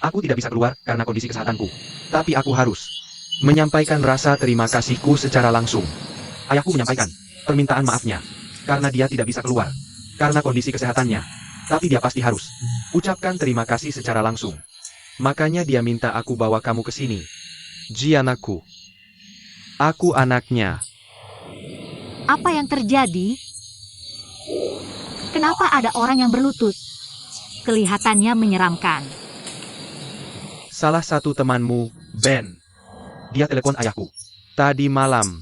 aku tidak bisa keluar karena kondisi kesehatanku. Tapi aku harus menyampaikan rasa terima kasihku secara langsung. Ayahku menyampaikan permintaan maafnya karena dia tidak bisa keluar karena kondisi kesehatannya. Tapi dia pasti harus ucapkan terima kasih secara langsung. Makanya dia minta aku bawa kamu ke sini. Ji anakku. Aku anaknya. Apa yang terjadi? Kenapa ada orang yang berlutut? Kelihatannya menyeramkan. Salah satu temanmu, Ben. Dia telepon ayahku tadi malam.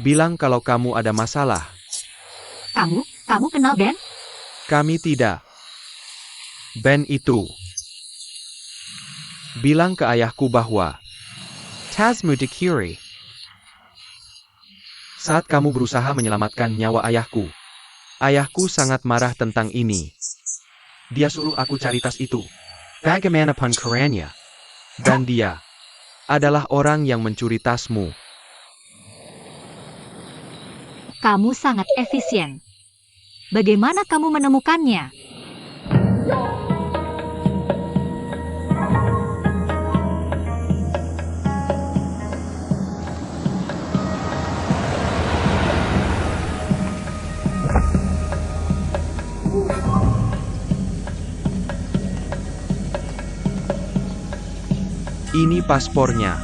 Bilang kalau kamu ada masalah. Kamu kenal Ben? Kami tidak. Ben itu bilang ke ayahku bahwa Tasmu dicuri. Saat kamu berusaha menyelamatkan nyawa ayahku. Ayahku sangat marah tentang ini. Dia suruh aku cari tas itu. Bagaimana pengkhianatnya. Dan dia adalah orang yang mencuri tasmu. Kamu sangat efisien. Bagaimana kamu menemukannya? Ini paspornya.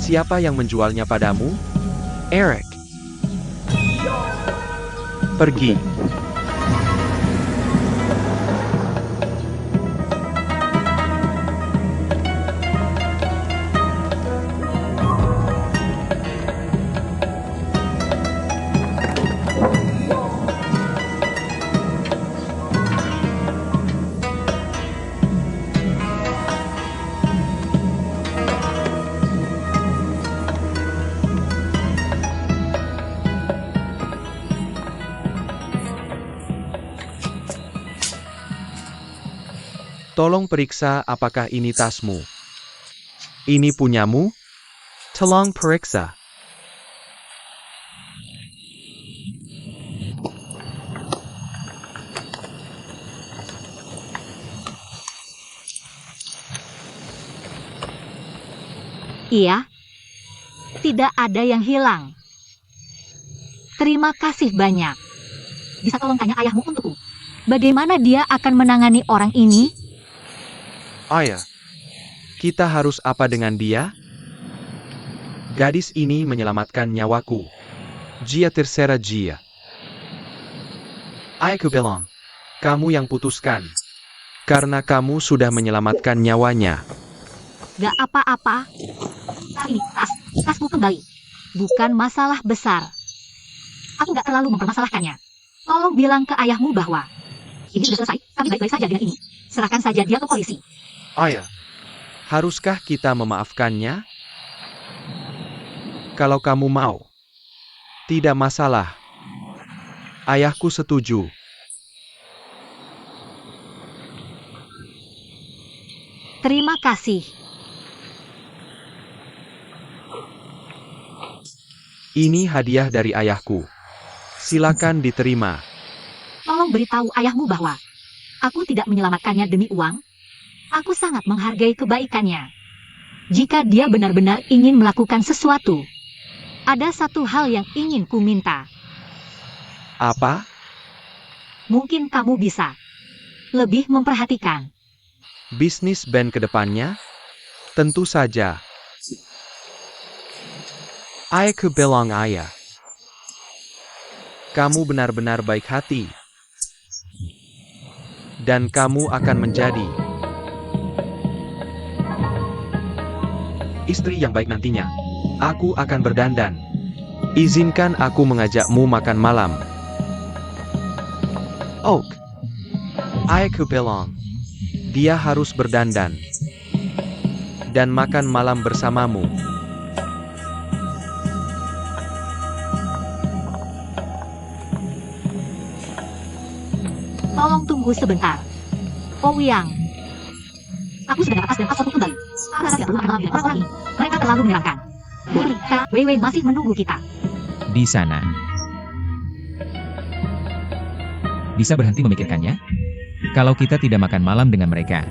Siapa yang menjualnya padamu? Eric. Pergi. Tolong periksa apakah ini tasmu. Ini punyamu? Tolong periksa. Iya. Tidak ada yang hilang. Terima kasih banyak. Bisa tolong tanya ayahmu untukku. Bagaimana dia akan menangani orang ini? Ayah, kita harus apa dengan dia? Gadis ini menyelamatkan nyawaku. Jia terserah Jia. Ayahku bilang, kamu yang putuskan. Karena kamu sudah menyelamatkan nyawanya. Gak apa-apa. Ini tasmu kembali. Bukan masalah besar. Aku gak terlalu mempermasalahkannya. Tolong bilang ke ayahmu bahwa ini sudah selesai, kami baik-baik saja dengan ini. Serahkan saja dia ke polisi. Ayah, haruskah kita memaafkannya? Kalau kamu mau. Tidak masalah. Ayahku setuju. Terima kasih. Ini hadiah dari ayahku. Silakan diterima. Tolong beritahu ayahmu bahwa aku tidak menyelamatkannya demi uang. Aku sangat menghargai kebaikannya. Jika dia benar-benar ingin melakukan sesuatu, ada satu hal yang ingin ku minta. Apa? Mungkin kamu bisa lebih memperhatikan. Bisnis Ben ke depannya? Tentu saja. Aku bilang ayah. Kamu benar-benar baik hati. Dan kamu akan menjadi istri yang baik nantinya. Aku akan berdandan. Izinkan aku mengajakmu makan malam. Oak. Aku bilang. Dia harus berdandan. Dan makan malam bersamamu. Tolong tunggu sebentar. Ouyang. Aku sudah dapat tas dan pasportku kembali. Aku rasa tidak perlu makan malam dengan orang-orang ini. Mereka terlalu menyenangkan. Kita, Wewe masih menunggu kita. Di sana. Bisa berhenti memikirkannya? Kalau kita tidak makan malam dengan mereka.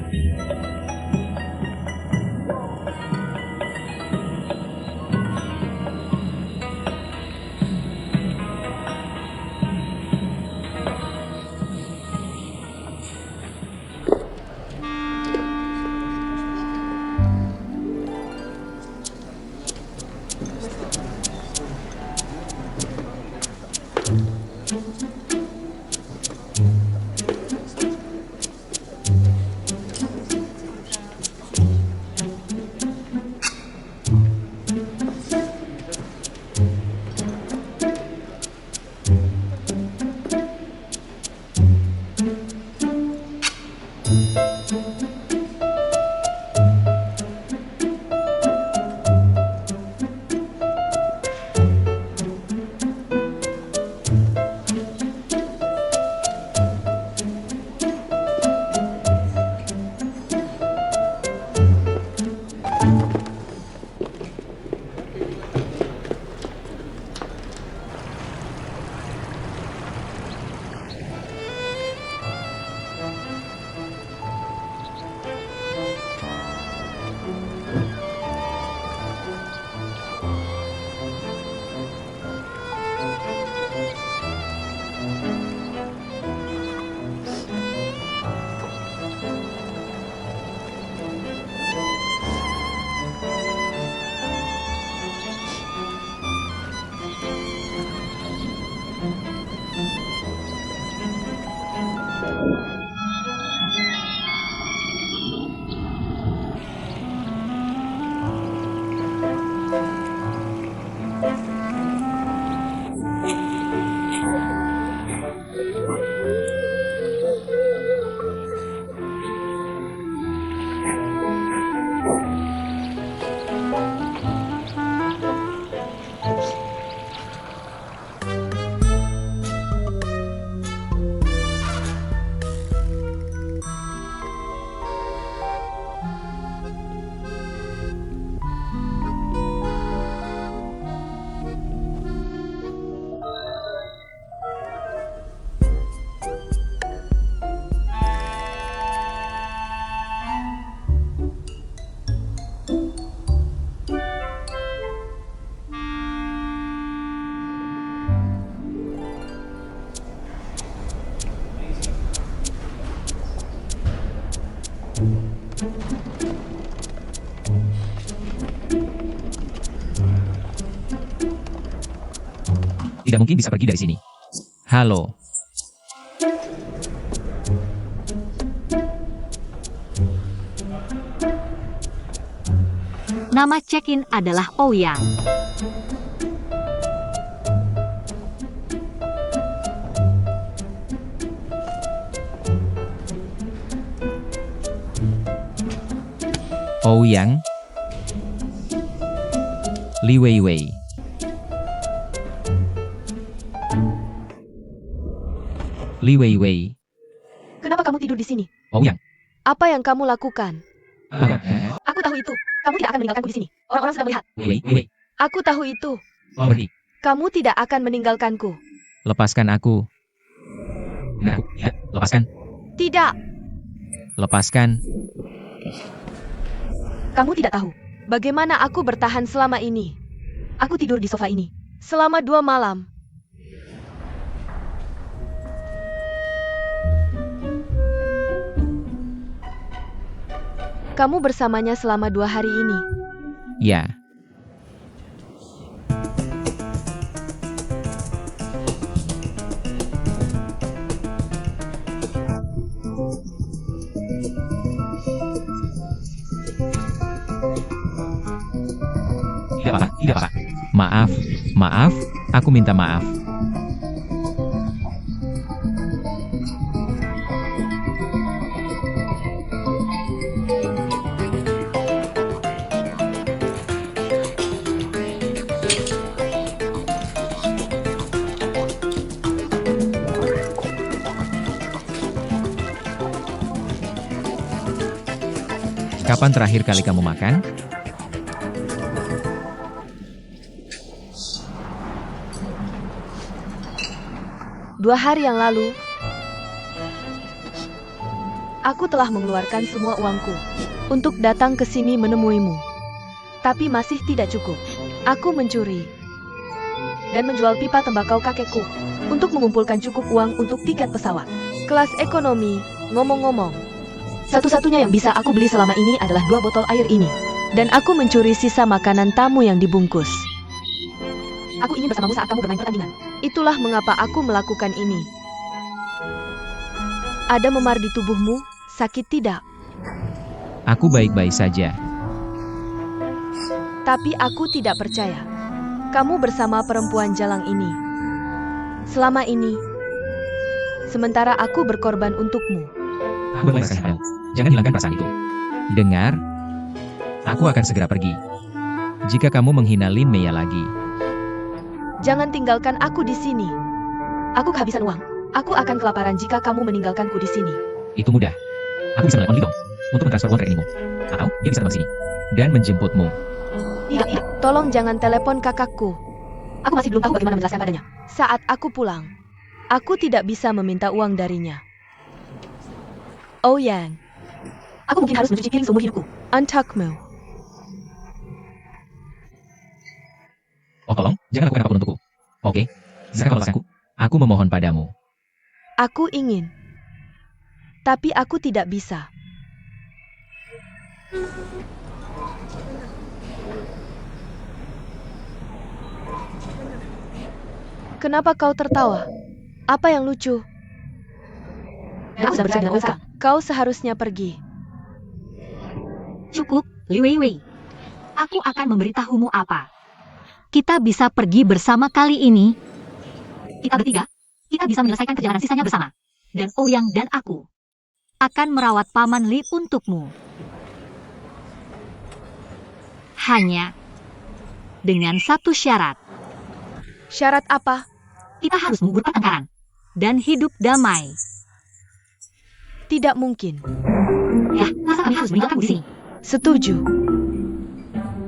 Tidak mungkin bisa pergi dari sini. Halo. Nama check-in adalah Ouyang. Ouyang. Li Weiwei. Li Weiwei. Kenapa kamu tidur di sini? Ouyang. Apa yang kamu lakukan? Ah, Aku tahu itu. Kamu tidak akan meninggalkanku di sini. Orang-orang sedang melihat. Weiwei. Aku tahu itu. Oh, berhenti. Kamu tidak akan meninggalkanku. Lepaskan aku. Nah, ya, lepaskan. Tidak. Lepaskan. Kamu tidak tahu bagaimana aku bertahan selama ini. Aku tidur di sofa ini selama 2 malam. Kamu bersamanya selama 2 hari ini. Ya, tidak apa-apa, tidak apa-apa. Maaf, maaf, aku minta maaf. Kapan terakhir kali kamu makan? Dua hari yang lalu, aku telah mengeluarkan semua uangku untuk datang ke sini menemuimu. Tapi masih tidak cukup. Aku mencuri dan menjual pipa tembakau kakekku untuk mengumpulkan cukup uang untuk tiket pesawat kelas ekonomi. Ngomong-ngomong, satu-satunya yang bisa aku beli selama ini adalah 2 botol air ini. Dan aku mencuri sisa makanan tamu yang dibungkus. Aku ingin bersamamu saat kamu bermain pertandingan. Itulah mengapa aku melakukan ini. Ada memar di tubuhmu, sakit tidak? Aku baik-baik saja. Tapi aku tidak percaya. Kamu bersama perempuan jalang ini. Selama ini. Sementara aku berkorban untukmu. Aku baik saja. Jangan hilangkan perasaan itu. Dengar, aku akan segera pergi. Jika kamu menghina Lin Mei lagi, Jangan tinggalkan aku di sini. Aku kehabisan uang. Aku akan kelaparan jika kamu meninggalkanku di sini. itu mudah. Aku bisa menelepon Lidong untuk mentransfer uang rekeningmu. Atau dia bisa datang ke sini dan menjemputmu. Tidak, tidak. Tolong jangan telepon kakakku. Aku masih belum tahu bagaimana menjelaskan padanya. Saat aku pulang, aku tidak bisa meminta uang darinya. Oh Yang, Aku mungkin harus mencuci piring seumur hidupku. untukmu. Oh tolong, jangan lakukan apapun untukku. Oke, zakat balasanku. Aku memohon padamu. Aku ingin. Tapi aku tidak bisa. Kenapa kau tertawa? Apa yang lucu? Dan aku sedang berbicara dengan Olga. Kau seharusnya pergi. Cukup, Li Weiwei. Aku akan memberitahumu apa. Kita bisa pergi bersama kali ini. Kita bertiga, kita bisa menyelesaikan perjalanan sisanya bersama. Dan Ouyang dan aku akan merawat Paman Li untukmu. Hanya dengan satu syarat. Syarat apa? Kita harus mengukur pertengkaran dan hidup damai. Tidak mungkin. Ya, masa kami harus meninggalkanmu di sini? Setuju.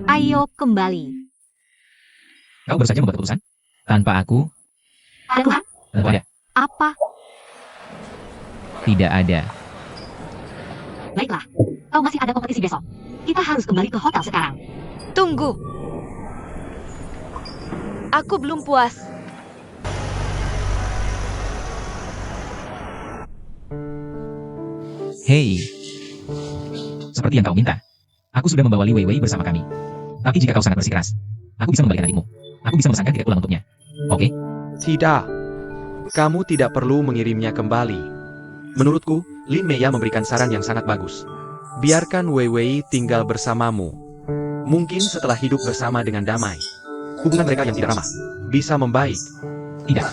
Ayo kembali. Kau baru saja membuat keputusan? Tanpa aku, Ada Tuhan? tentu ada. Apa? Tidak ada. Baiklah, kau masih ada kompetisi besok. Kita harus kembali ke hotel sekarang. Tunggu. Aku belum puas. Hei. Seperti yang kau minta. Aku sudah membawa Li Weiwei bersama kami. Tapi jika kau sangat bersikeras, aku bisa membalikan adikmu. Aku bisa memesankan tiket pulang untuknya. Oke? Tidak. Kamu tidak perlu mengirimnya kembali. Menurutku, Lin Mei memberikan saran yang sangat bagus. Biarkan Wei Wei tinggal bersamamu. Mungkin setelah hidup bersama dengan damai, hubungan mereka yang tidak ramah bisa membaik. Tidak.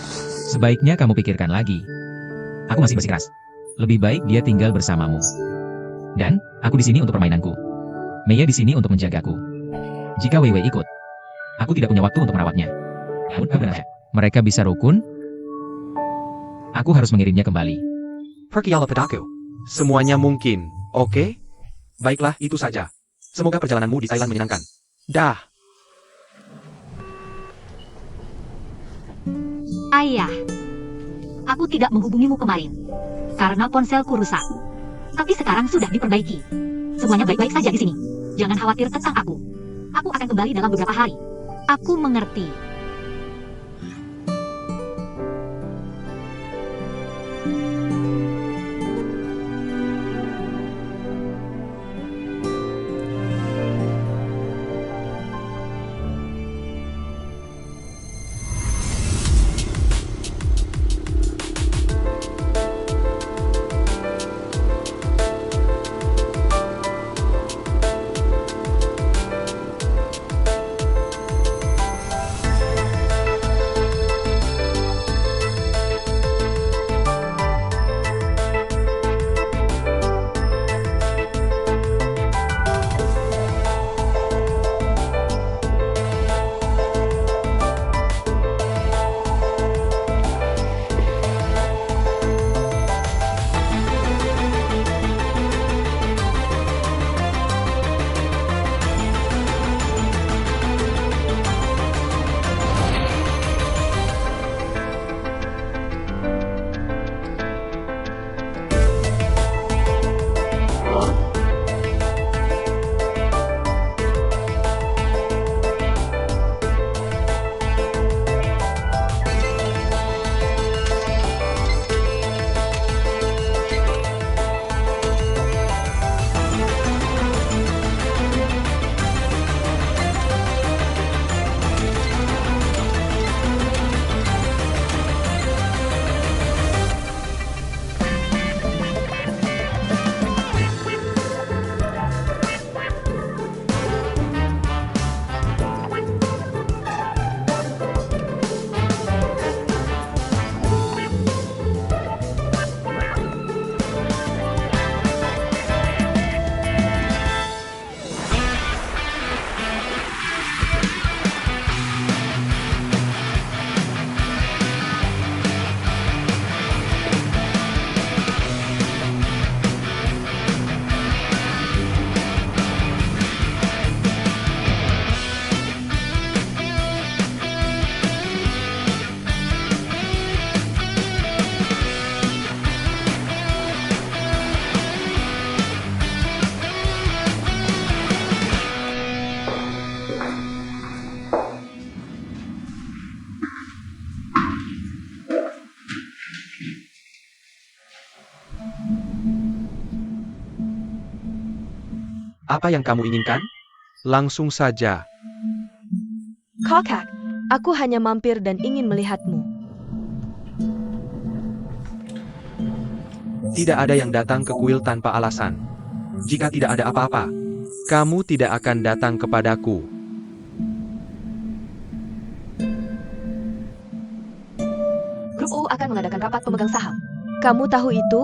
Sebaiknya kamu pikirkan lagi. Aku masih bersikeras. Lebih baik dia tinggal bersamamu. Dan, aku di sini untuk permainanku. Mei di sini untuk menjagaku. Jika Wei Wei ikut, aku tidak punya waktu untuk merawatnya. Namun, benar. Mereka bisa rukun? Aku harus mengirimnya kembali. Pergilah padaku. Semuanya mungkin, oke? Baiklah, itu saja. Semoga perjalananmu di Thailand menyenangkan. Dah. Ayah, aku tidak menghubungimu kemarin karena ponselku rusak. Tapi sekarang sudah diperbaiki. Semuanya baik-baik saja di sini. Jangan khawatir tentang aku. Aku akan kembali dalam beberapa hari. Aku mengerti. Apa yang kamu inginkan? Langsung saja. Kokak, aku hanya mampir dan ingin melihatmu. Tidak ada yang datang ke kuil tanpa alasan. Jika tidak ada apa-apa, kamu tidak akan datang kepadaku. Grup O akan mengadakan rapat pemegang saham. Kamu tahu itu?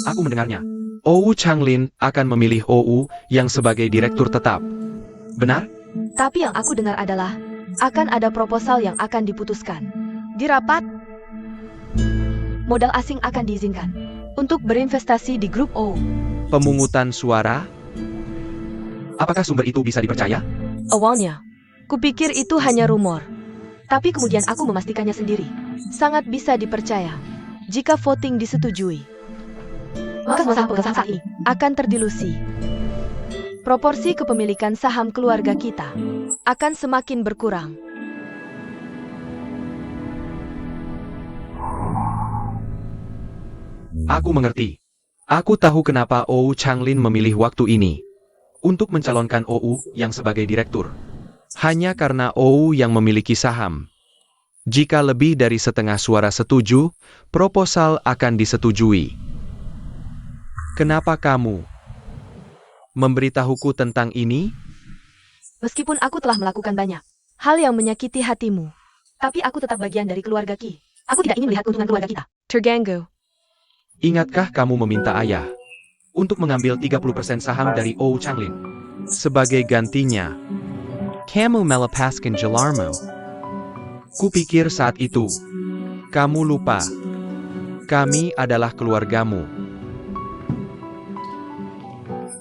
Aku mendengarnya. OU Changlin akan memilih OU yang sebagai direktur tetap. Benar? Tapi yang aku dengar adalah akan ada proposal yang akan diputuskan. Di rapat, modal asing akan diizinkan untuk berinvestasi di grup O. Pemungutan suara? Apakah sumber itu bisa dipercaya? Awalnya, kupikir itu hanya rumor. Tapi kemudian aku memastikannya sendiri. Sangat bisa dipercaya. Jika voting disetujui, maka semua saham pemegang saham saat ini akan terdilusi. Proporsi kepemilikan saham keluarga kita akan semakin berkurang. Aku mengerti. Aku tahu kenapa OU Changlin memilih waktu ini untuk mencalonkan OU yang sebagai direktur. Hanya karena OU yang memiliki saham. Jika lebih dari setengah suara setuju, proposal akan disetujui. Kenapa kamu memberitahuku tentang ini? Meskipun aku telah melakukan banyak hal yang menyakiti hatimu, tapi aku tetap bagian dari keluarga Qi. Aku tidak ingin melihat keuntungan keluarga kita terganggu. Ingatkah kamu meminta ayah untuk mengambil 30% saham dari OU Changlin? Sebagai gantinya, kamu melepaskan gelarmu. Kupikir saat itu, kamu lupa. Kami adalah keluargamu.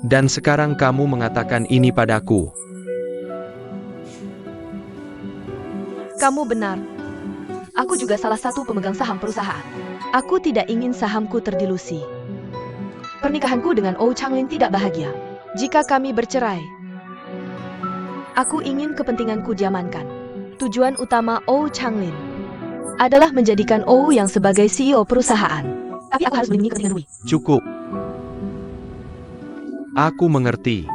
Dan sekarang kamu mengatakan ini padaku. Kamu benar. Aku juga salah satu pemegang saham perusahaan. Aku tidak ingin sahamku terdilusi. Pernikahanku dengan OU Changlin tidak bahagia. Jika kami bercerai, aku ingin kepentinganku diamankan. Tujuan utama OU Changlin adalah menjadikan OU yang sebagai CEO perusahaan. Tapi aku harus melindungi kepentingan Louis. Cukup. Aku mengerti.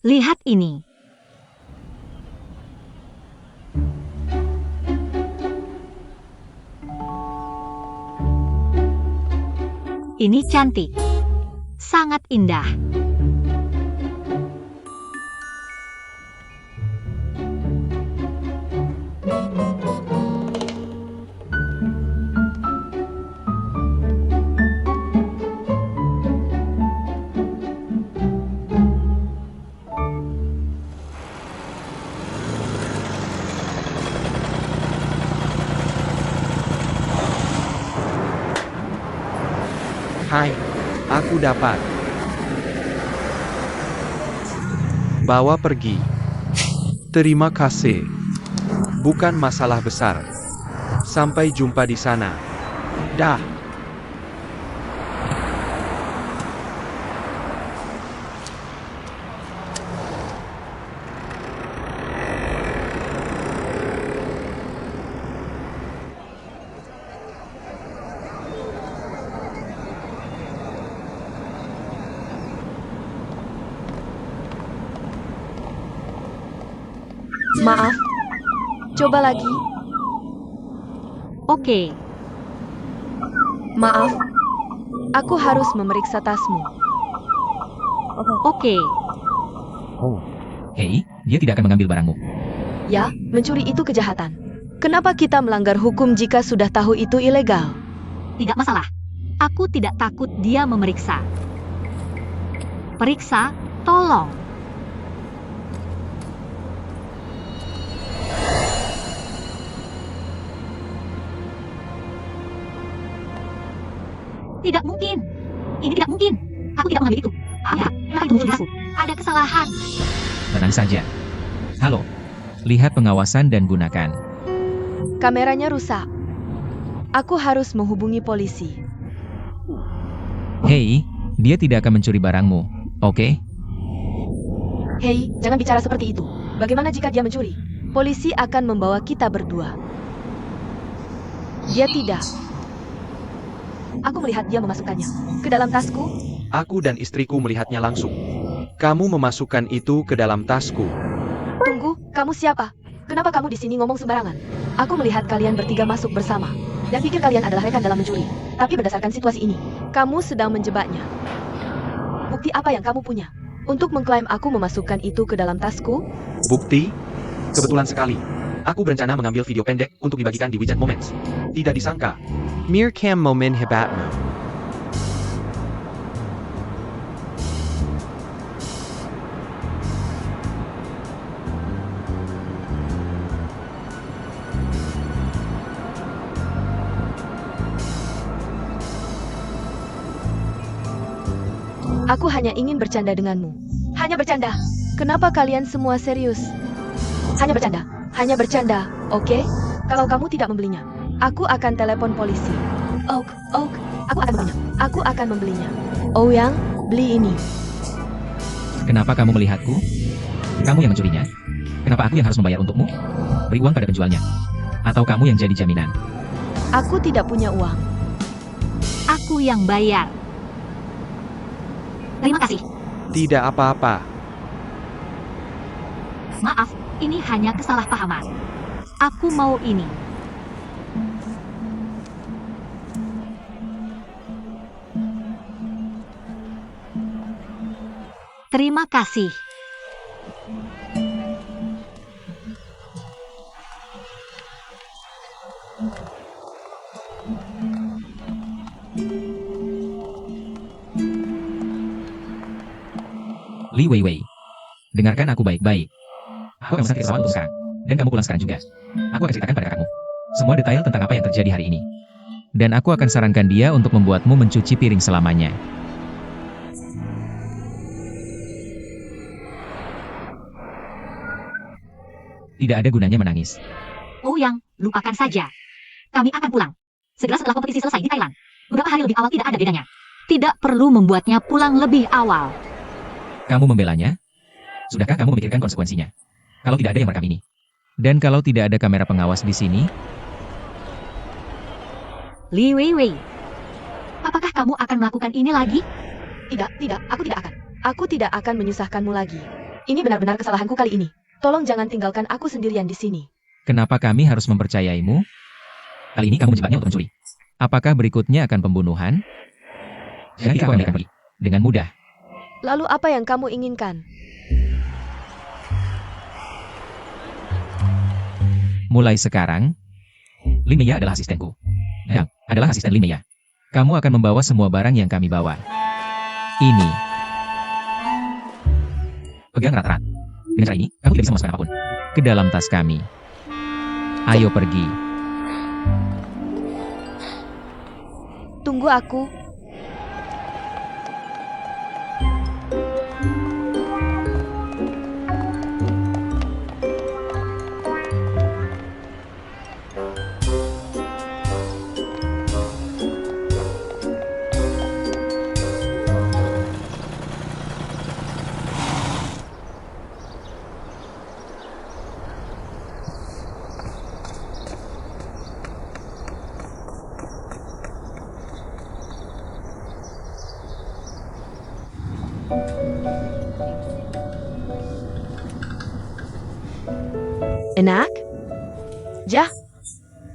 Lihat ini. Ini cantik. Sangat indah. Hai, aku dapat. Bawa pergi. Terima kasih. Bukan masalah besar. Sampai jumpa di sana. Dah. Maaf. Coba lagi. Oke. Maaf. Aku harus memeriksa tasmu. Oke, Hei, dia tidak akan mengambil barangmu. Ya, mencuri itu kejahatan. Kenapa kita melanggar hukum jika sudah tahu itu ilegal? tidak masalah. Aku tidak takut dia memeriksa. Periksa, tolong. Tidak mungkin. Ini tidak mungkin. Aku tidak mengambil itu. Ada, itu muncul aku. Ada kesalahan. Tenang saja. Halo. Lihat pengawasan dan gunakan. Kameranya rusak. Aku harus menghubungi polisi. Hei, dia tidak akan mencuri barangmu, oke? Hei, jangan bicara seperti itu. Bagaimana jika dia mencuri? Polisi akan membawa kita berdua. Dia tidak. Aku melihat dia memasukkannya ke dalam tasku. Aku dan istriku melihatnya langsung. Kamu memasukkan itu ke dalam tasku. Tunggu, kamu siapa? Kenapa kamu di sini ngomong sembarangan? Aku melihat kalian bertiga masuk bersama dan pikir kalian adalah rekan dalam mencuri. Tapi berdasarkan situasi ini, kamu sedang menjebaknya. Bukti apa yang kamu punya untuk mengklaim aku memasukkan itu ke dalam tasku? Bukti? Kebetulan sekali. Aku berencana mengambil video pendek untuk dibagikan di WeChat Moments. Tidak disangka. Mircam Momen Hebatmu. Aku hanya ingin bercanda denganmu. Hanya bercanda. Kenapa kalian semua serius? Hanya bercanda, oke? Kalau kamu tidak membelinya, aku akan telepon polisi. Oak, aku akan membelinya. Oh yang, beli ini. Kenapa kamu melihatku? Kamu yang mencurinya? Kenapa aku yang harus membayar untukmu? Beri uang pada penjualnya. Atau kamu yang jadi jaminan? Aku tidak punya uang. Aku yang bayar. Terima kasih. Tidak apa-apa. Maaf, ini hanya kesalahpahaman. Aku mau ini. Terima kasih. Li Weiwei. Dengarkan aku baik-baik. Aku akan memesan tiket pesawat untuk sekarang. Dan kamu pulang sekarang juga. Aku akan ceritakan pada kakakmu semua detail tentang apa yang terjadi hari ini. Dan aku akan sarankan dia untuk membuatmu mencuci piring selamanya. Tidak ada gunanya menangis. Oh yang, lupakan saja. Kami akan pulang. Segera setelah kompetisi selesai di Thailand. Beberapa hari lebih awal tidak ada bedanya. Tidak perlu membuatnya pulang lebih awal. Kamu membelanya? Sudahkah kamu memikirkan konsekuensinya? Kalau tidak ada yang merekam ini. Dan kalau tidak ada kamera pengawas di sini, Li Weiwei. Apakah kamu akan melakukan ini lagi? Tidak, aku tidak akan. Aku tidak akan menyusahkanmu lagi. Ini benar-benar kesalahanku kali ini. Tolong jangan tinggalkan aku sendirian di sini. kenapa kami harus mempercayaimu? Kali ini kamu menjebaknya untuk mencuri. Apakah berikutnya akan pembunuhan? Jadi aku akan pergi dengan mudah. Lalu apa yang kamu inginkan? Mulai sekarang, Lin Mei adalah asistenku. Yang adalah asisten Lin Mei. Kamu akan membawa semua barang yang kami bawa. Ini. Pegang erat-erat. Dengan cara ini, kamu tidak bisa memasukkan apapun ke dalam tas kami. Ayo pergi. Tunggu aku. Enak? Jah,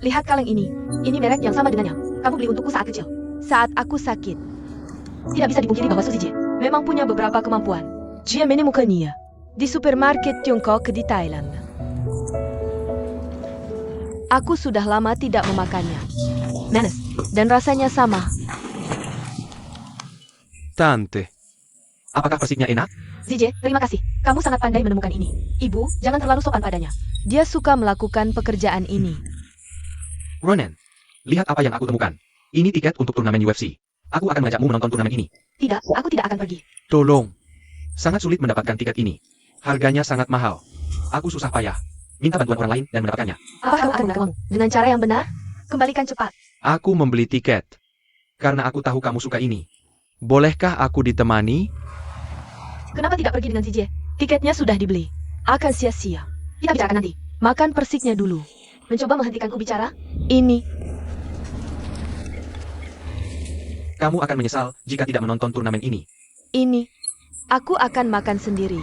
lihat kaleng ini. Ini merek yang sama dengannya. Kamu beli untukku saat kecil. Saat aku sakit. Tidak bisa dipungkiri bahwa Suzy J memang punya beberapa kemampuan. Dia menemukannya di supermarket Tiongkok di Thailand. Aku sudah lama tidak memakannya. Manis, dan rasanya sama. Tante. Apakah persiknya enak? Zije, terima kasih. Kamu sangat pandai menemukan ini. Ibu, jangan terlalu sopan padanya. Dia suka melakukan pekerjaan ini. Ronan, lihat apa yang aku temukan. Ini tiket untuk turnamen UFC. Aku akan mengajakmu menonton turnamen ini. Tidak, aku tidak akan pergi. Tolong. Sangat sulit mendapatkan tiket ini. Harganya sangat mahal. Aku susah payah. Minta bantuan orang lain dan mendapatkannya. Apa kamu akan menggunakan uangmu? Dengan cara yang benar? Kembalikan cepat. Aku membeli tiket. Karena aku tahu kamu suka ini. Bolehkah aku ditemani? Kenapa tidak pergi dengan Zije? Tiketnya sudah dibeli. Akan sia-sia. Kita bicarakan nanti. Makan persiknya dulu. Mencoba menghentikanku bicara? Ini. Kamu akan menyesal jika tidak menonton turnamen ini. Ini. Aku akan makan sendiri.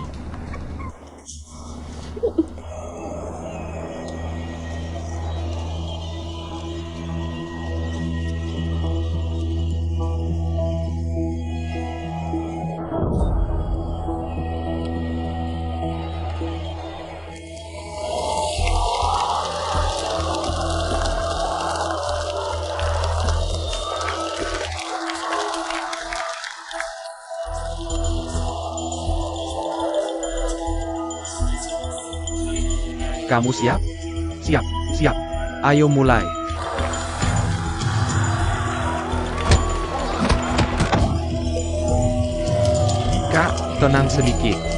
Kamu siap? Siap, siap. Ayo mulai. Kak, tenang sedikit.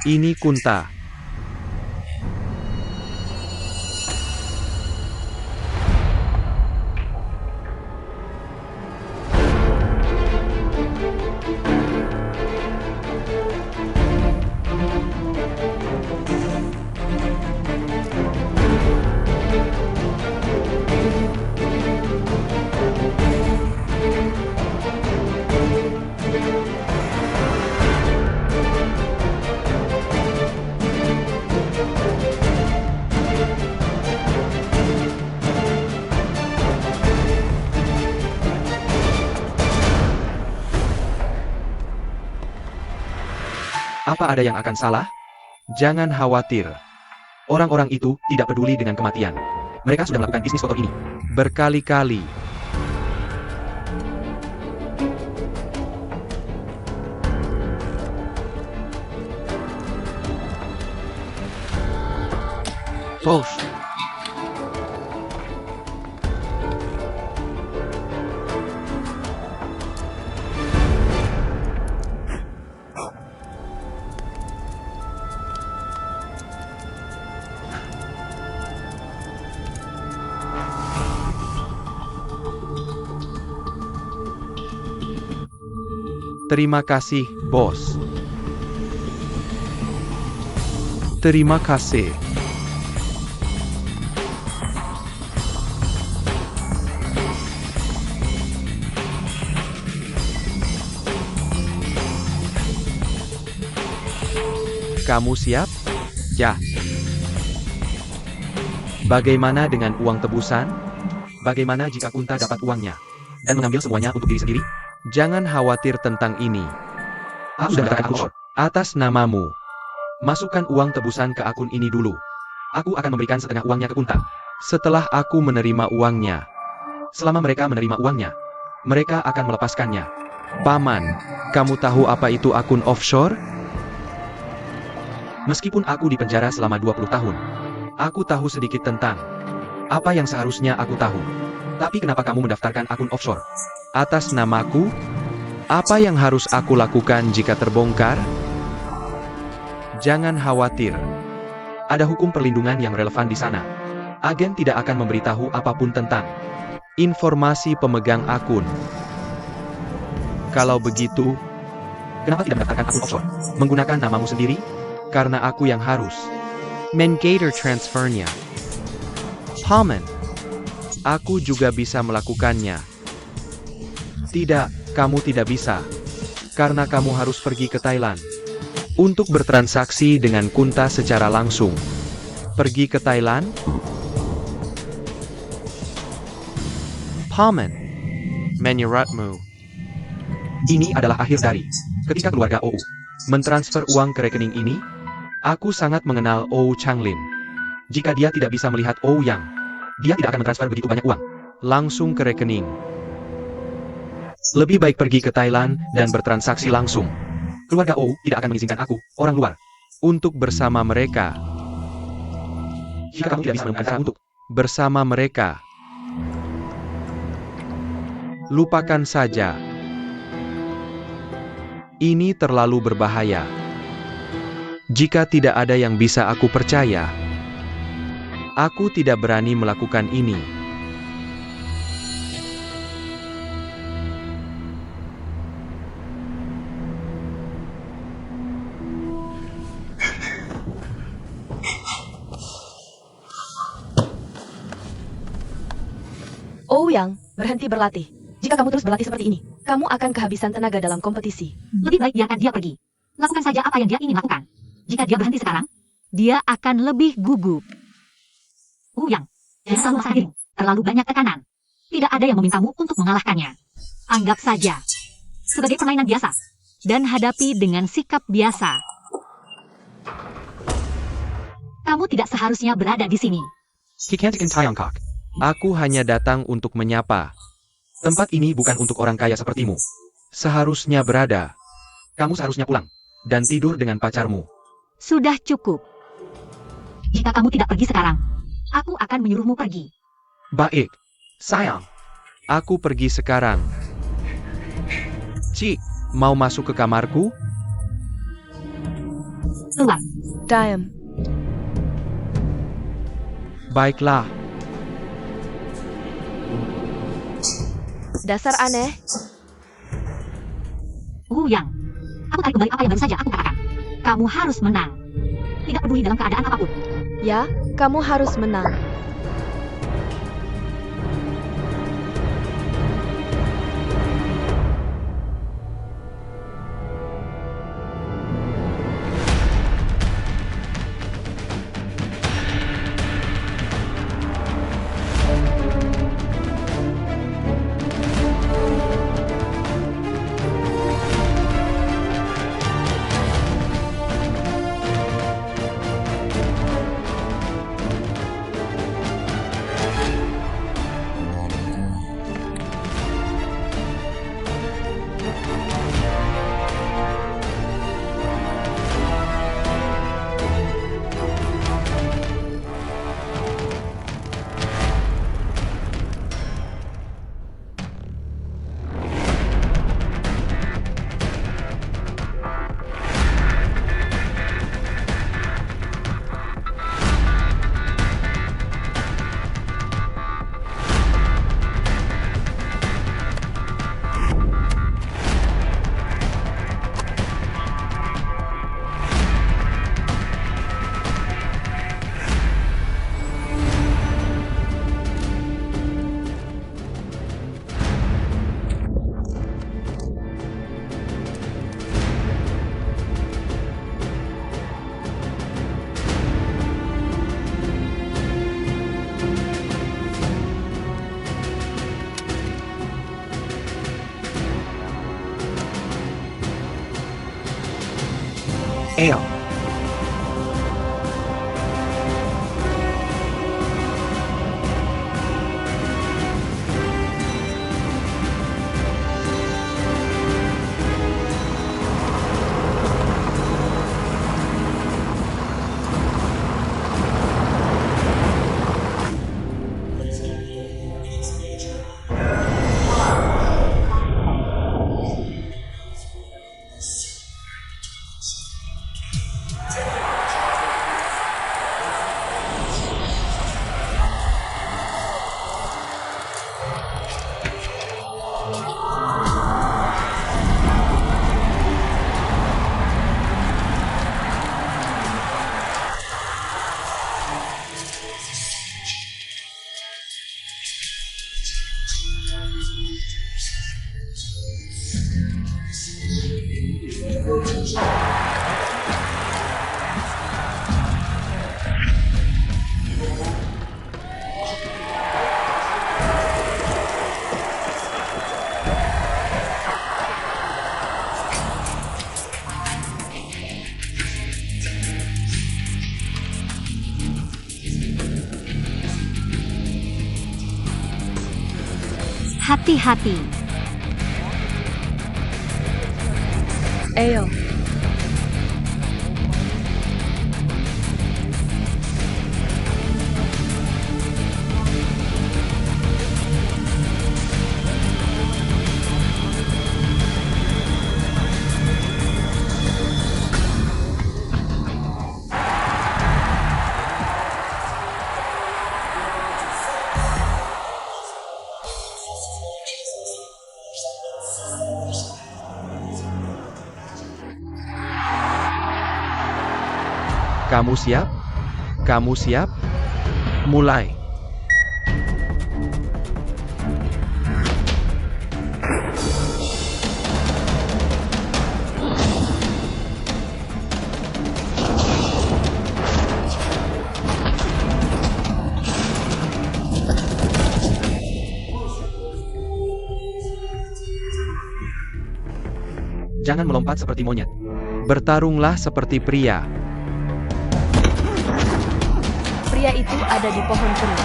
Ini Kunta. Apa ada yang akan salah? Jangan khawatir. Orang-orang itu tidak peduli dengan kematian. Mereka sudah melakukan bisnis kotor ini berkali-kali. Bos. Terima kasih, bos. Terima kasih. Kamu siap? Ya. Bagaimana dengan uang tebusan? Bagaimana jika Kunta dapat uangnya dan mengambil semuanya untuk diri sendiri? Jangan khawatir tentang ini. Aku sudah mendapatkan aku atas namamu. Masukkan uang tebusan ke akun ini dulu. Aku akan memberikan setengah uangnya ke Kunta. Setelah aku menerima uangnya. Selama mereka menerima uangnya, mereka akan melepaskannya. Paman, kamu tahu apa itu akun offshore? Meskipun aku di penjara selama 20 tahun, aku tahu sedikit tentang apa yang seharusnya aku tahu. Tapi kenapa kamu mendaftarkan akun offshore? Atas namaku? Apa yang harus aku lakukan jika terbongkar? Jangan khawatir. Ada hukum perlindungan yang relevan di sana. Agen tidak akan memberitahu apapun tentang informasi pemegang akun. Kalau begitu, kenapa tidak mendaftarkan akun offshore? Menggunakan namamu sendiri? Karena aku yang harus menggator transfernya. Paman, aku juga bisa melakukannya. Tidak, kamu tidak bisa. Karena kamu harus pergi ke Thailand untuk bertransaksi dengan Kunta secara langsung. Pergi ke Thailand? Paman, menyeratmu. Ini adalah akhir dari ketika keluarga OU mentransfer uang ke rekening ini. Aku sangat mengenal OU Changlin. Jika dia tidak bisa melihat OU Yang, dia tidak akan mentransfer begitu banyak uang langsung ke rekening. Lebih baik pergi ke Thailand dan bertransaksi langsung. Keluarga OU tidak akan mengizinkan aku, orang luar, untuk bersama mereka. Jika kamu tidak bisa menemukan cara untuk bersama mereka, lupakan saja. Ini terlalu berbahaya. Jika tidak ada yang bisa aku percaya, aku tidak berani melakukan ini. Oh Yang, berhenti berlatih. Jika kamu terus berlatih seperti ini, kamu akan kehabisan tenaga dalam kompetisi. Lebih baik biarkan dia pergi. Lakukan saja apa yang dia ingin lakukan. Jika dia berhenti sekarang, dia akan lebih gugup. Yang, jangan selalu memaksa dirimu. Terlalu banyak tekanan. Tidak ada yang memintamu untuk mengalahkannya. Anggap saja sebagai permainan biasa. Dan hadapi dengan sikap biasa. Kamu tidak seharusnya berada di sini. Kikantikan Tiongkok. Aku hanya datang untuk menyapa. Tempat ini bukan untuk orang kaya sepertimu. Seharusnya berada. Kamu seharusnya pulang dan tidur dengan pacarmu. Sudah cukup. Jika kamu tidak pergi sekarang, aku akan menyuruhmu pergi. Baik, sayang. Aku pergi sekarang. Ci, mau masuk ke kamarku? Keluar. Diam. Baiklah. Dasar aneh. Yang, aku tarik kembali apa yang baru saja aku katakan. Kamu harus menang. Tidak peduli dalam keadaan apapun. Ya, kamu harus menang. Ayo. Hati-hati. Ayo. Kamu siap? Kamu siap? Mulai. Jangan melompat seperti monyet. Bertarunglah seperti pria. Pria itu ada di pohon peri.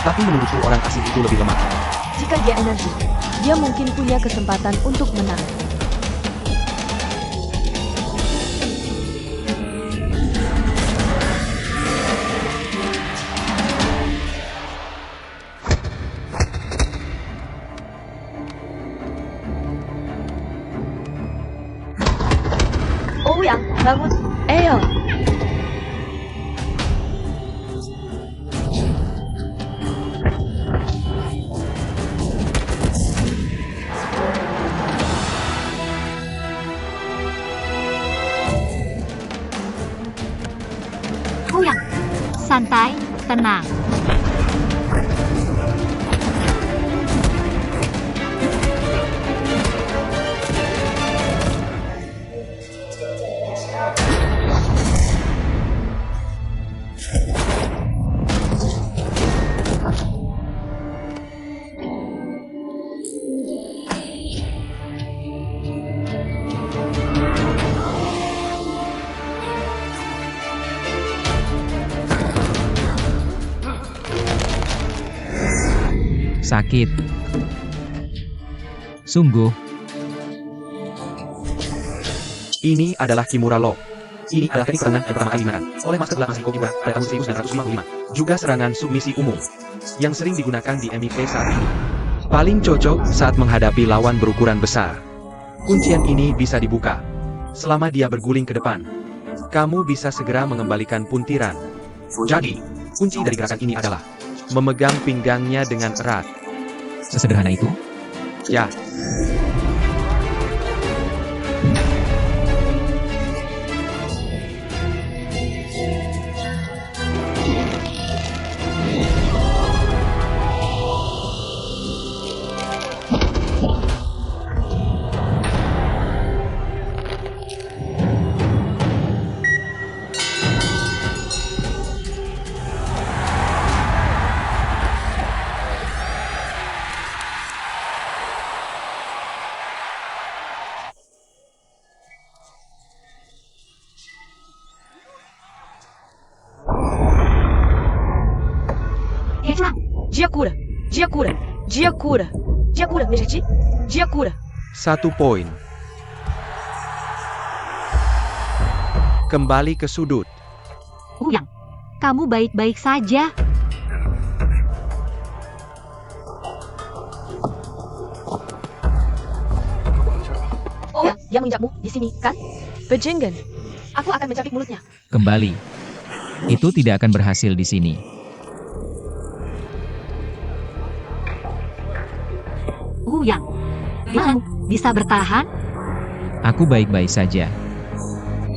Tapi menurutku orang asing itu lebih lemah. Jika dia energi, dia mungkin punya kesempatan untuk menang. Oh yang, bangun. Ayo. Yang santai, tenang. Sakit. Sungguh. Ini adalah Kimura Law. Ini adalah teknik serangan yang pertama kali digunakan oleh Master 8 Shinko Kimura pada tahun 1955. Juga serangan submisi umum yang sering digunakan di MIP saat ini. Paling cocok saat menghadapi lawan berukuran besar. Kuncian ini bisa dibuka selama dia berguling ke depan. Kamu bisa segera mengembalikan puntiran. Jadi, kunci dari gerakan ini adalah memegang pinggangnya dengan erat. Sesederhana itu? Ya. Dia cura. Dia cura. Dia cura. Dia cura, Mejati. Dia cura. 1 poin. Kembali ke sudut. Yang, kamu baik-baik saja. Oh, yang menginjakmu di sini, kan? Bejenggan. Aku akan mencapik mulutnya. Kembali. Itu tidak akan berhasil di sini. Yang, kamu bisa bertahan? Aku baik-baik saja.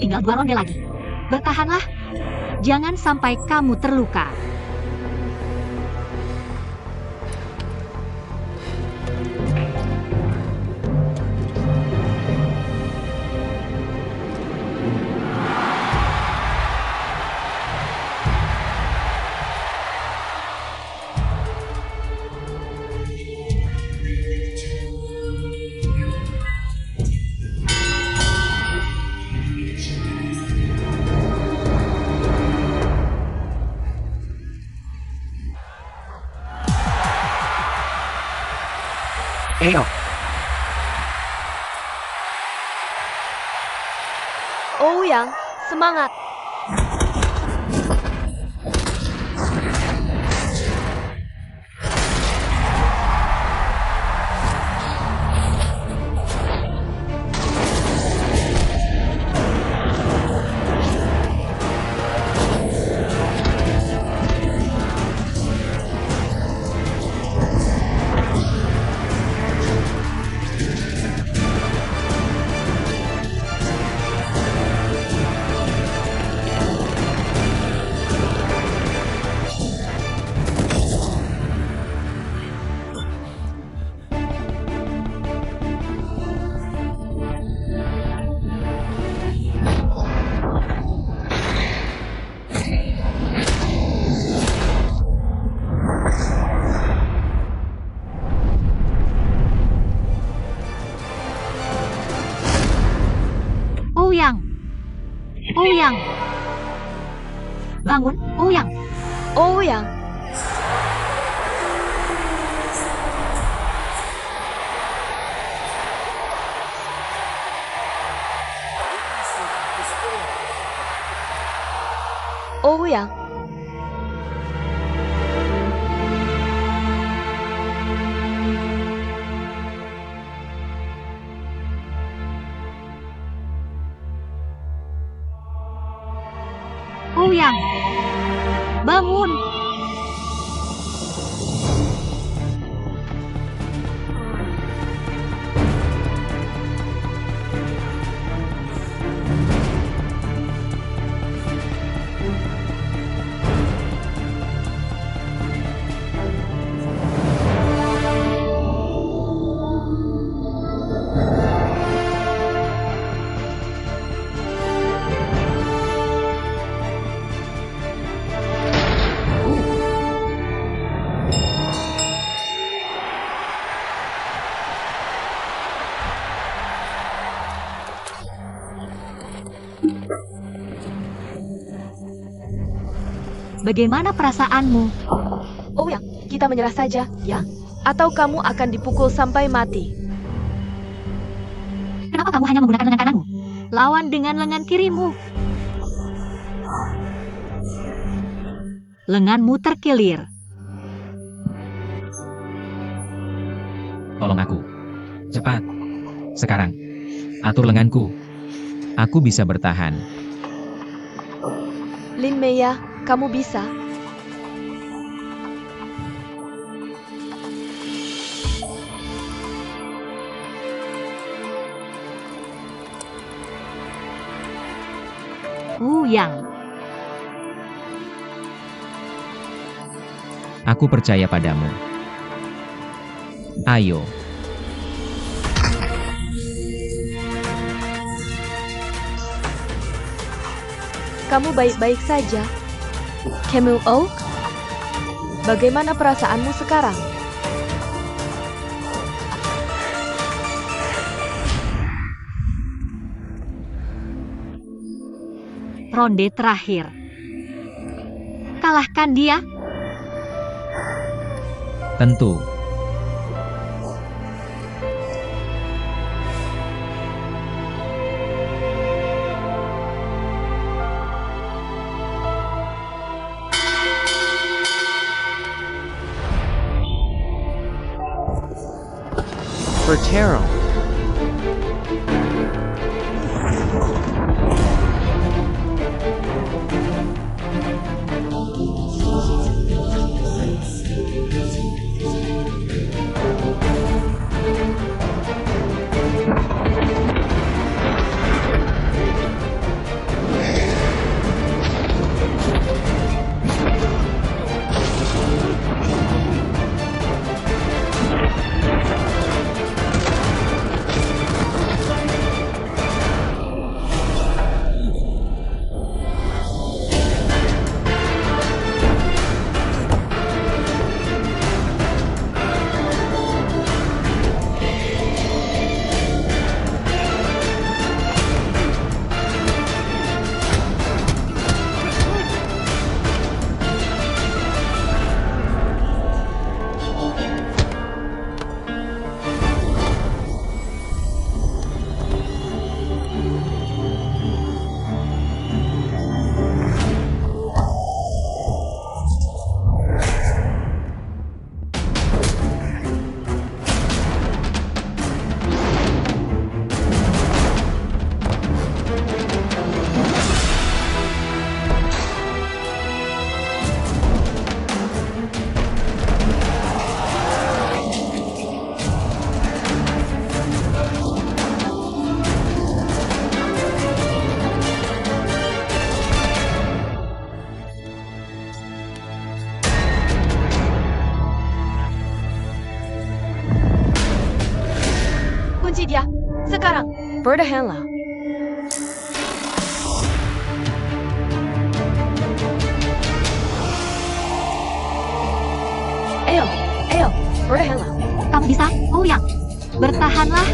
Tinggal 2 ronde lagi. Bertahanlah. Jangan sampai kamu terluka. Ayo. Ouyang, semangat. Ouyang. Ouyang. Bangun, Ouyang. Ouyang, Ouyang. Ouyang. Bangun. Bagaimana perasaanmu? Ouyang, kita menyerah saja, ya? Atau kamu akan dipukul sampai mati? Kenapa kamu hanya menggunakan lengan kananmu? Lawan dengan lengan kirimu. Lenganmu terkilir. Tolong aku. Cepat. Sekarang. Atur lenganku. Aku bisa bertahan. Lin Meya, kamu bisa. Ouyang. Aku percaya padamu. Ayo. Kamu baik-baik saja. Camel Oak? Bagaimana perasaanmu sekarang? Ronde terakhir. Kalahkan dia. Tentu. Bertero. Ini dia. Sekarang, bertahanlah. Ayo, bertahanlah. Kamu bisa, Ouyang. Bertahanlah.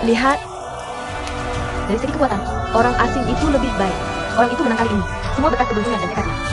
Lihat, Dari segi kekuatan, orang asing itu lebih baik. orang itu menang kali ini. Semua berkat keberuntungan dan tekadnya.